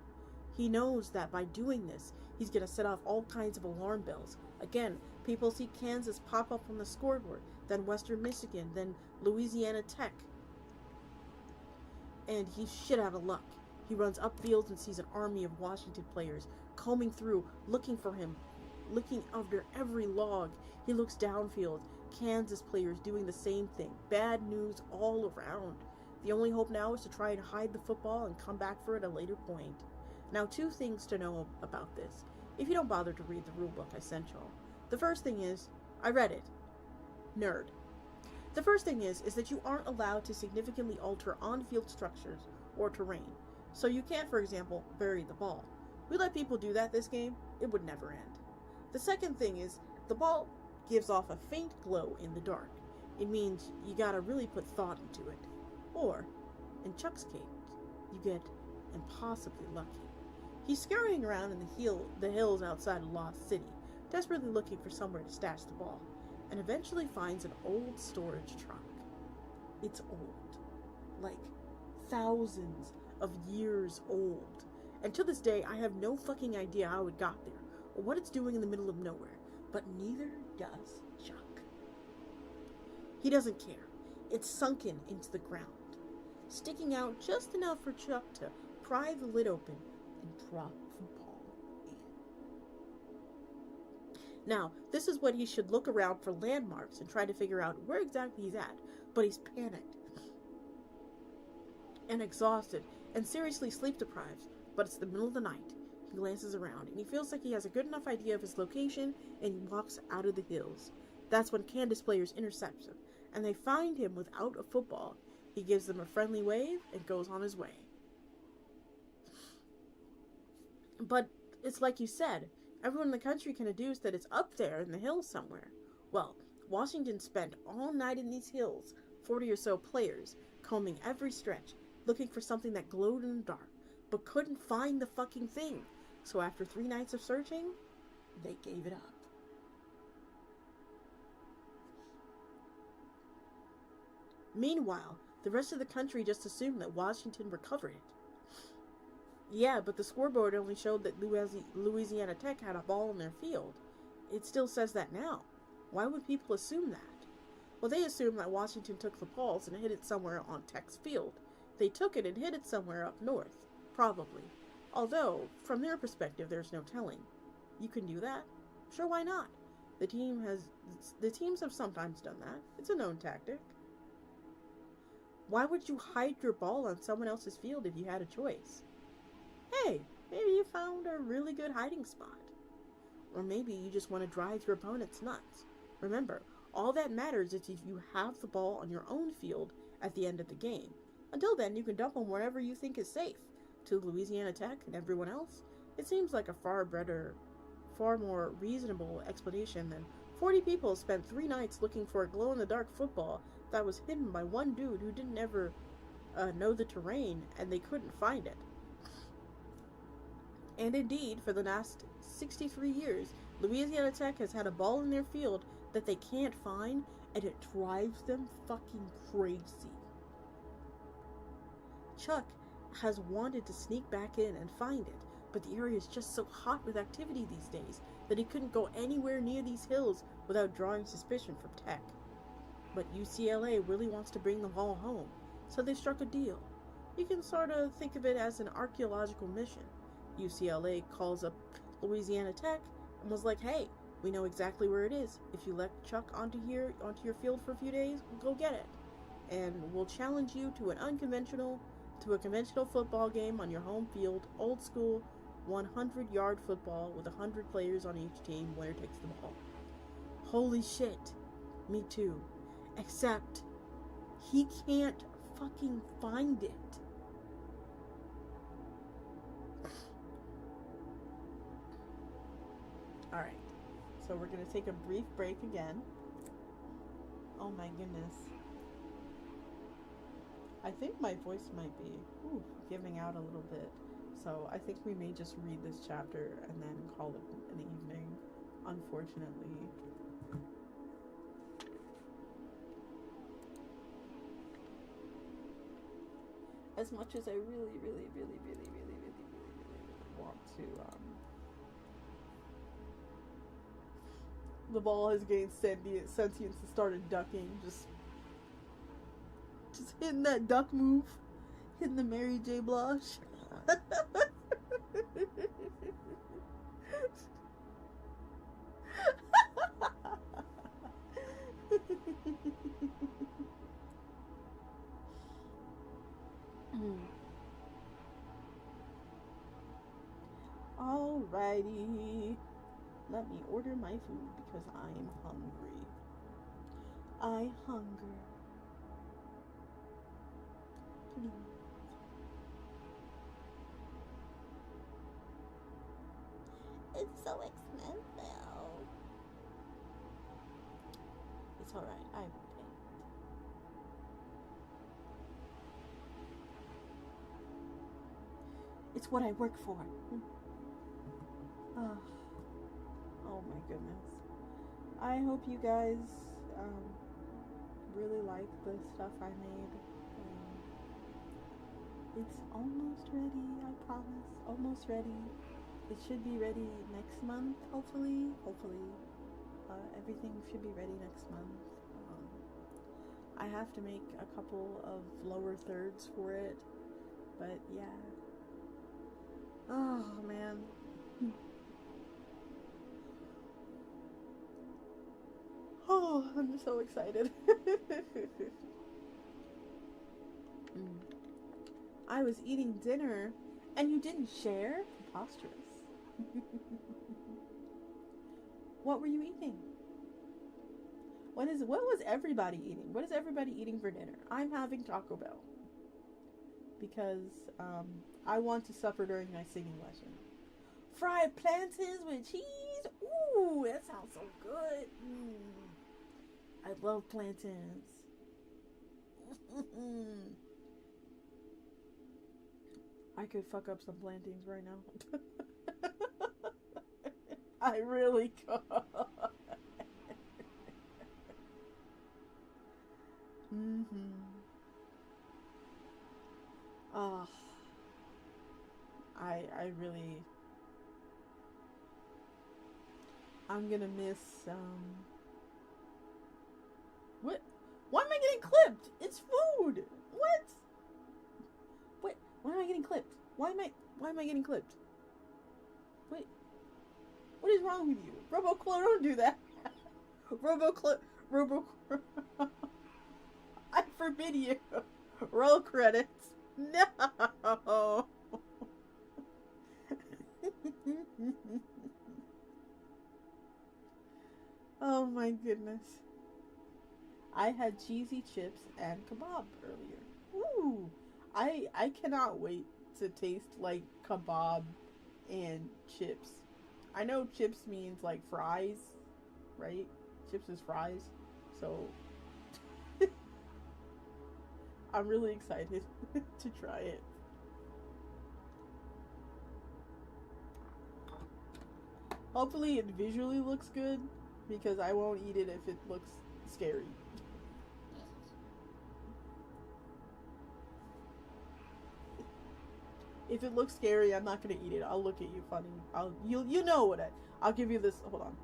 He knows that by doing this, he's going to set off all kinds of alarm bells. Again, people see Kansas pop up on the scoreboard, then Western Michigan, then Louisiana Tech. And he's shit out of luck. He runs upfield and sees an army of Washington players combing through, looking for him, looking under every log. He looks downfield. Kansas players doing the same thing. Bad news all around. The only hope now is to try and hide the football and come back for it at a later point. Now, 2 things to know about this, if you don't bother to read the rulebook I sent y'all. The first thing is, I read it. Nerd. The first thing is that you aren't allowed to significantly alter on-field structures or terrain. So you can't, for example, bury the ball. We let people do that this game, it would never end. The second thing is, the ball gives off a faint glow in the dark. It means you gotta really put thought into it. Or, in Chuck's case, you get impossibly lucky. He's scurrying around in the hills outside of Lost City, desperately looking for somewhere to stash the ball, and eventually finds an old storage truck. It's old. Like, thousands of years old. And to this day, I have no fucking idea how it got there, or what it's doing in the middle of nowhere, but neither does Chuck. He doesn't care. It's sunken into the ground, sticking out just enough for Chuck to pry the lid open and drop the ball in. Now, this is what he should look around for landmarks and try to figure out where exactly he's at, but he's panicked and exhausted and seriously sleep deprived, but it's the middle of the night. He glances around and he feels like he has a good enough idea of his location, and he walks out of the hills. That's when Kansas players intercept him, and they find him without a football. He gives them a friendly wave and goes on his way. But it's like you said, everyone in the country can deduce that it's up there in the hills somewhere. Well, Washington spent all night in these hills, 40 or so players, combing every stretch, looking for something that glowed in the dark, but couldn't find the fucking thing. So after 3 nights of searching, they gave it up. Meanwhile, the rest of the country just assumed that Washington recovered it. Yeah, but the scoreboard only showed that Louisiana Tech had a ball in their field. It still says that now. Why would people assume that? Well, they assume that Washington took the balls and hid it somewhere on Tech's field. They took it and hid it somewhere up north. Probably. Although, from their perspective, there's no telling. You can do that? Sure, why not? The teams have sometimes done that. It's a known tactic. Why would you hide your ball on someone else's field if you had a choice? Hey, maybe you found a really good hiding spot. Or maybe you just want to drive your opponents nuts. Remember, all that matters is if you have the ball on your own field at the end of the game. Until then, you can dump them wherever you think is safe. To Louisiana Tech and everyone else, it seems like a far more reasonable explanation than 40 people spent 3 nights looking for a glow-in-the-dark football that was hidden by one dude who didn't ever know the terrain, and they couldn't find it. And indeed, for the last 63 years, Louisiana Tech has had a ball in their field that they can't find, and it drives them fucking crazy. Chuck has wanted to sneak back in and find it, but the area is just so hot with activity these days that he couldn't go anywhere near these hills without drawing suspicion from Tech. But UCLA really wants to bring the ball home, so they struck a deal. You can sort of think of it as an archaeological mission. UCLA calls up Louisiana Tech and was like, hey, we know exactly where it is. If you let Chuck onto your field for a few days, we'll go get it. And we'll challenge you to a conventional football game on your home field, old school, 100-yard football with 100 players on each team, winner takes the ball. Holy shit. Me too. Except, he can't fucking find it. Alright, so we're going to take a brief break again. Oh my goodness. I think my voice might be giving out a little bit. So I think we may just read this chapter and then call it an evening, unfortunately. As much as I really want to, the ball has gained sentience and started ducking, just hitting that duck move, hitting the Mary J. Blige. Alrighty, let me order my food because I'm hungry. I hunger. Please. It's so expensive. It's alright, I will pay. It's what I work for. Oh my goodness. I hope you guys really like the stuff I made. It's almost ready, I promise. Almost ready. It should be ready next month, hopefully. Everything should be ready next month. I have to make a couple of lower thirds for it, but yeah. Oh, man. Oh, I'm so excited. I was eating dinner, and you didn't share? Preposterous. What were you eating? What was everybody eating? What is everybody eating for dinner? I'm having Taco Bell. Because, I want to suffer during my singing lesson. Fried plantains with cheese? Ooh, that sounds so good. I love plantains. I could fuck up some plantains right now. I really could. Oh, I really, I'm gonna miss What? Why am I getting clipped? It's food! What? Wait, why am I getting clipped? Why am I getting clipped? Wait. What is wrong with you? RoboClo, don't do that. RoboClo, I forbid you. Roll credits. No. Oh my goodness. I had cheesy chips and kebab earlier. Ooh. I cannot wait to taste like kebab and chips. I know chips means like fries, right? Chips is fries. So I'm really excited to try it. Hopefully it visually looks good, because I won't eat it if it looks scary. If it looks scary, I'm not gonna eat it. I'll look at you funny. You know what I'll give you this. Hold on.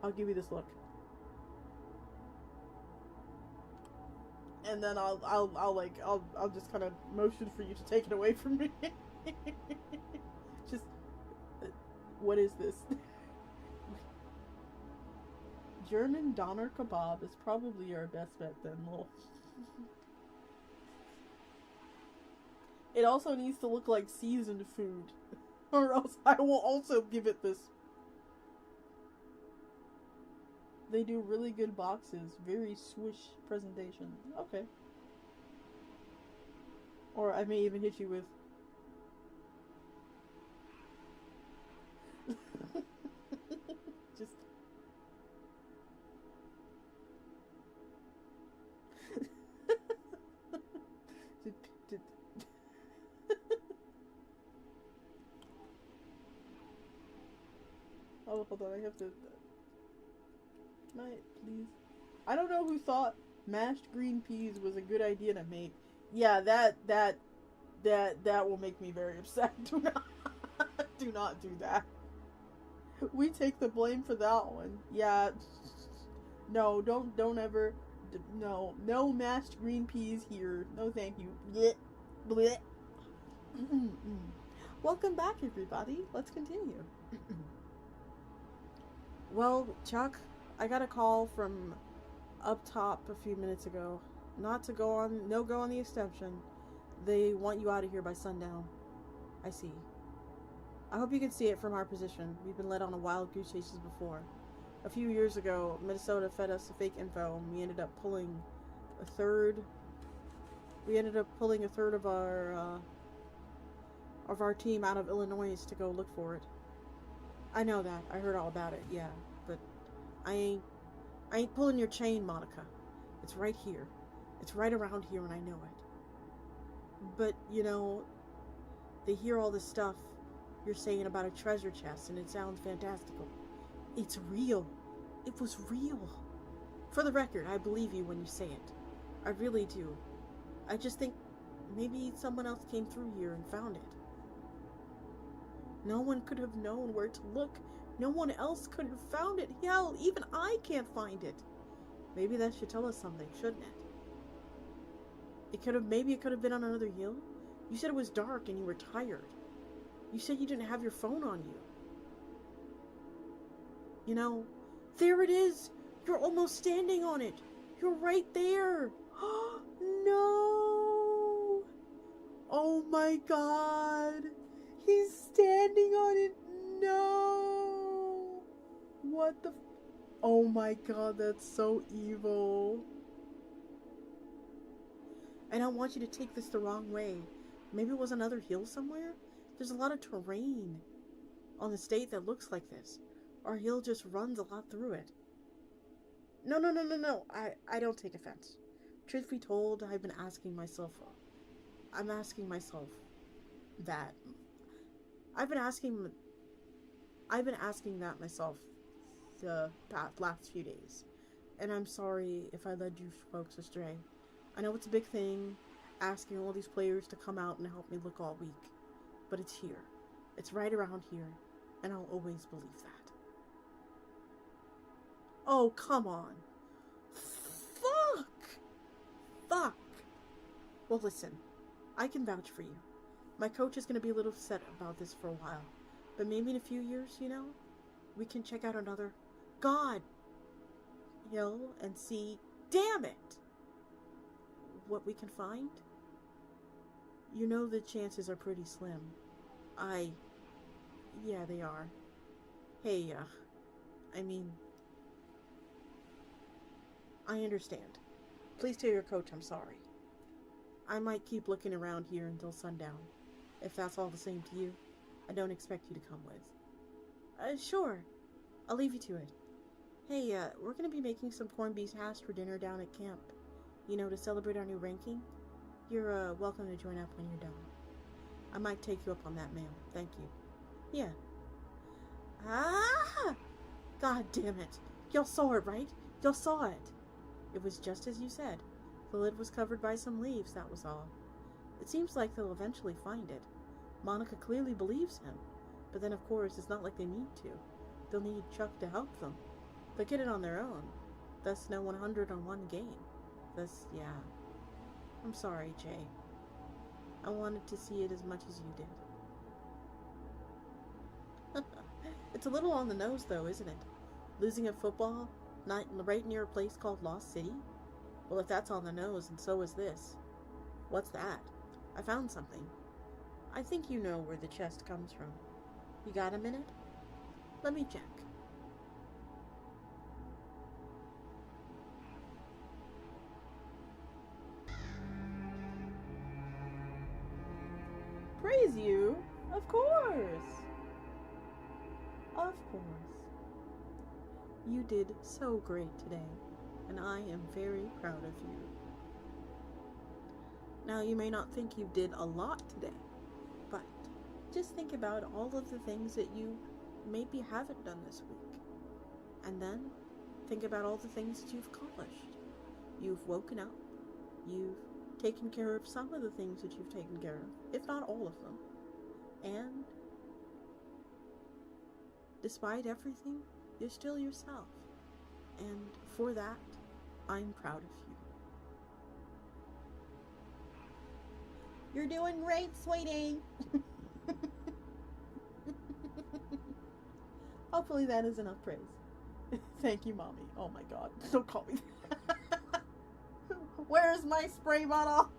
I'll give you this look. And then I'll just kind of motion for you to take it away from me. Just, what is this? German Doner kebab is probably our best bet then, lol. It also needs to look like seasoned food, or else I will also give it this. They do really good boxes, very swish presentation. Okay. Or I may even hit you with. Just. Oh, hold on, I have to. Can I, please? I don't know who thought mashed green peas was a good idea to make. Yeah, that will make me very upset. Do not do that. We take the blame for that one. Yeah. No, don't ever. No mashed green peas here. No, thank you. Blech. Blech. Welcome back, everybody. Let's continue. Well, Chuck, I got a call from up top a few minutes ago. No go on the extension. They want you out of here by sundown. I see. I hope you can see it from our position. We've been led on a wild goose chases before. A few years ago, Minnesota fed us fake info, and we ended up pulling a third of our team out of Illinois to go look for it. I know that. I heard all about it, yeah. But I ain't pulling your chain, Monica. It's right here. It's right around here, and I know it. But, you know, they hear all this stuff you're saying about a treasure chest, and it sounds fantastical. It's real. It was real. For the record, I believe you when you say it. I really do. I just think maybe someone else came through here and found it. No one could have known where to look. No one else could have found it. Hell, even I can't find it. Maybe that should tell us something, shouldn't it? Maybe it could have been on another hill. You said it was dark and you were tired. You said you didn't have your phone on you. You know, there it is. You're almost standing on it. You're right there. No. Oh my God. He's standing on it. No. What the? Oh my God, that's so evil. I don't want you to take this the wrong way. Maybe it was another hill somewhere? There's a lot of terrain on the state that looks like this. Our hill just runs a lot through it. No. I don't take offense. Truth be told, I'm asking myself that. I've been asking that myself the last few days. And I'm sorry if I led you folks astray. I know it's a big thing, asking all these players to come out and help me look all week. But it's here. It's right around here. And I'll always believe that. Oh, come on. Fuck! Well, listen. I can vouch for you. My coach is going to be a little upset about this for a while. But maybe in a few years, you know, we can check out another God hill and see, damn it, what we can find. You know the chances are pretty slim. Yeah, they are. Hey, I understand. Please tell your coach I'm sorry. I might keep looking around here until sundown. If that's all the same to you, I don't expect you to come with. Sure. I'll leave you to it. Hey, we're gonna be making some corned beef hash for dinner down at camp. You know, to celebrate our new ranking. You're, welcome to join up when you're done. I might take you up on that, ma'am. Thank you. Yeah. Ah! God damn it. Y'all saw it, right? Y'all saw it. It was just as you said. The lid was covered by some leaves, that was all. It seems like they'll eventually find it. Monica clearly believes him. But then, of course, it's not like they need to. They'll need Chuck to help them. They'll get it on their own. Thus, no 100-on-1 game. Thus, yeah. I'm sorry, Jay. I wanted to see it as much as you did. It's a little on the nose, though, isn't it? Losing a football night right near a place called Lost City? Well, if that's on the nose, and so is this. What's that? I found something. I think you know where the chest comes from. You got a minute? Let me check. Praise you? Of course. Of course. You did so great today, and I am very proud of you. Now, you may not think you did a lot today, but just think about all of the things that you maybe haven't done this week. And then think about all the things that you've accomplished. You've woken up. You've taken care of some of the things that you've taken care of, if not all of them. And despite everything, you're still yourself. And for that, I'm proud of you. You're doing great, sweetie. Hopefully that is enough praise. Thank you, Mommy. Oh my God. Don't call me that. Where's my spray bottle?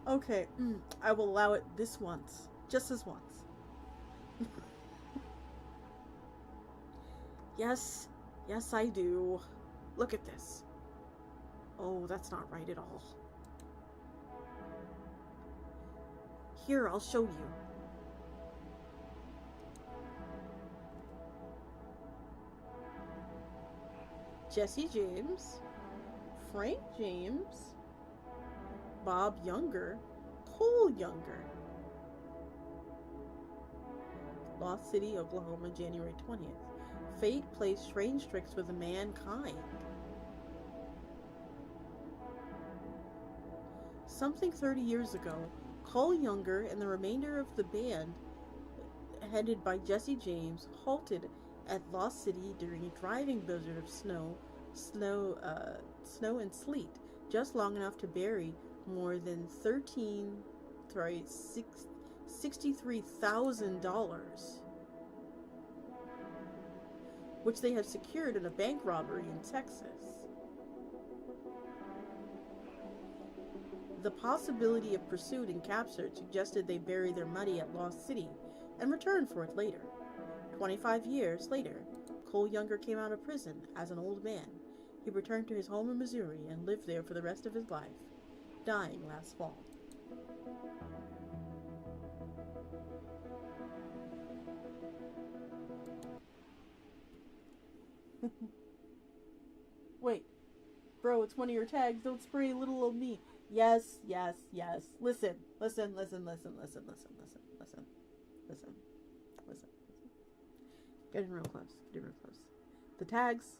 Okay, I will allow it this once. Just this once. Yes, I do. Look at this. Oh, that's not right at all. Here, I'll show you. Jesse James, Frank James, Bob Younger, Cole Younger. Lost City, Oklahoma, January 20th. Fate plays strange tricks with mankind. Something 30 years ago, Cole Younger and the remainder of the band, headed by Jesse James, halted at Lost City during a driving blizzard of snow and sleet, just long enough to bury more than $63,000, which they have secured in a bank robbery in Texas. The possibility of pursuit and capture suggested they bury their money at Lost City and return for it later. 25 years later, Cole Younger came out of prison as an old man. He returned to his home in Missouri and lived there for the rest of his life, dying last fall. Wait, bro, it's one of your tags. Don't spray little old me. Yes. Listen. Get in real close. The tags.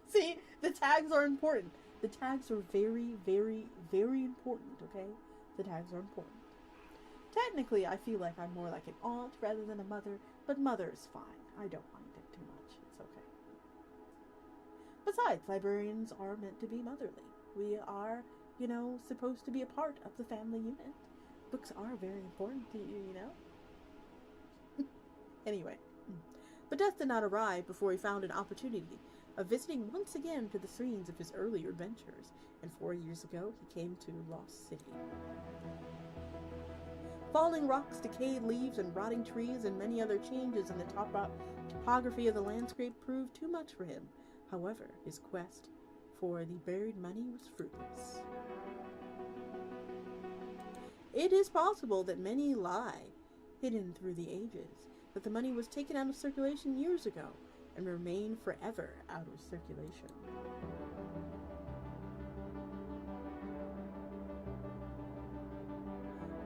See, the tags are important. The tags are very, very, very important, okay? The tags are important. Technically, I feel like I'm more like an aunt rather than a mother, but mother is fine. I don't mind it too much. It's okay. Besides, librarians are meant to be motherly. We are, you know, supposed to be a part of the family unit. Books are very important to you, you know? Anyway. But death did not arrive before he found an opportunity of visiting once again to the scenes of his earlier adventures, and 4 years ago he came to Lost City. Falling rocks, decayed leaves, and rotting trees, and many other changes in the topography of the landscape proved too much for him. However, his quest for the buried money was fruitless. It is possible that many lie, hidden through the ages, that the money was taken out of circulation years ago and remained forever out of circulation.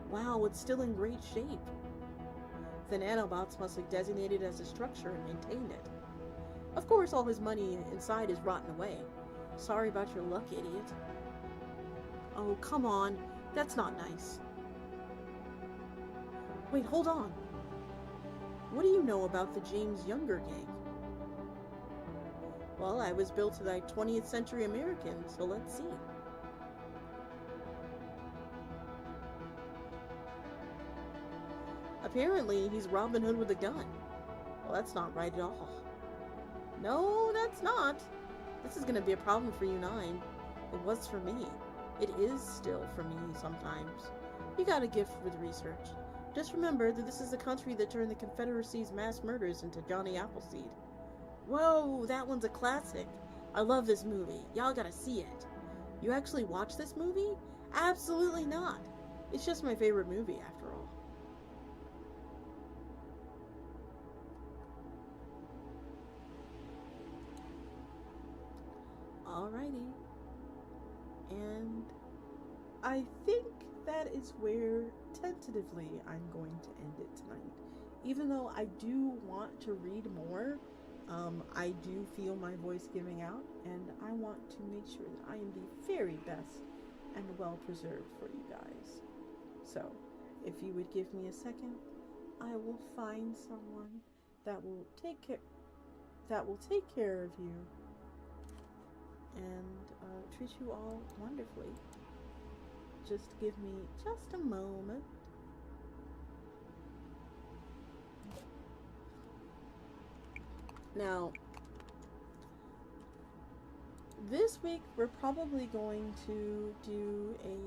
Wow, it's still in great shape. The nanobots must have designated it as a structure and maintained it. Of course, all his money inside is rotten away. Sorry about your luck, idiot. Oh, come on. That's not nice. Wait, hold on. What do you know about the James Younger gang? Well, I was built like 20th century American, so let's see. Apparently, he's Robin Hood with a gun. Well, that's not right at all. No, that's not. This is going to be a problem for you 9. It was for me. It is still for me sometimes. You got a gift with research. Just remember that this is the country that turned the Confederacy's mass murders into Johnny Appleseed. Whoa, that one's a classic. I love this movie. Y'all gotta see it. You actually watch this movie? Absolutely not. It's just my favorite movie, after all. Alrighty. And I think that is where, tentatively, I'm going to end it tonight. Even though I do want to read more, I do feel my voice giving out, and I want to make sure that I am the very best and well preserved for you guys. So, if you would give me a second, I will find someone that will take care of you and treat you all wonderfully. Just give me just a moment. Now, this week we're probably going to do a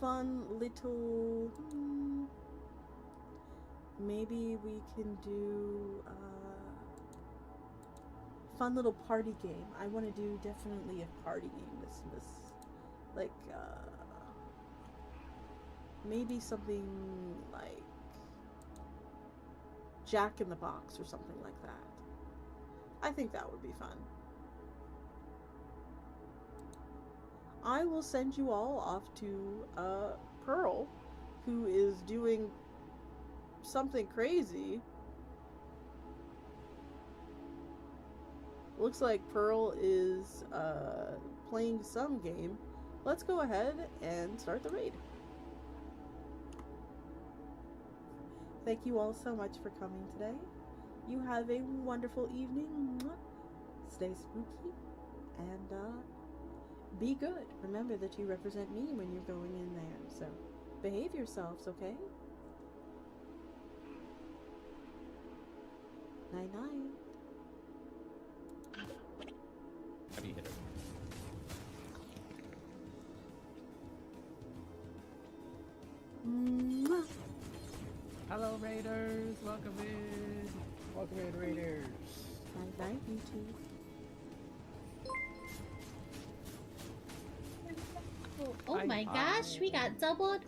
fun little, maybe we can do a fun little party game. I want to do definitely a party game this like maybe something like Jack in the Box or something like that. I think that would be fun. I will send you all off to Pearl, who is doing something crazy. Looks like Pearl is playing some game. Let's go ahead and start the raid. Thank you all so much for coming today. You have a wonderful evening. Stay spooky and be good. Remember that you represent me when you're going in there. So behave yourselves, okay? Night night. Heavy hitter. Mwah. Hello, Raiders. Welcome in. Welcome in, Raiders. Night night, YouTube. Oh my gosh, we got doubled.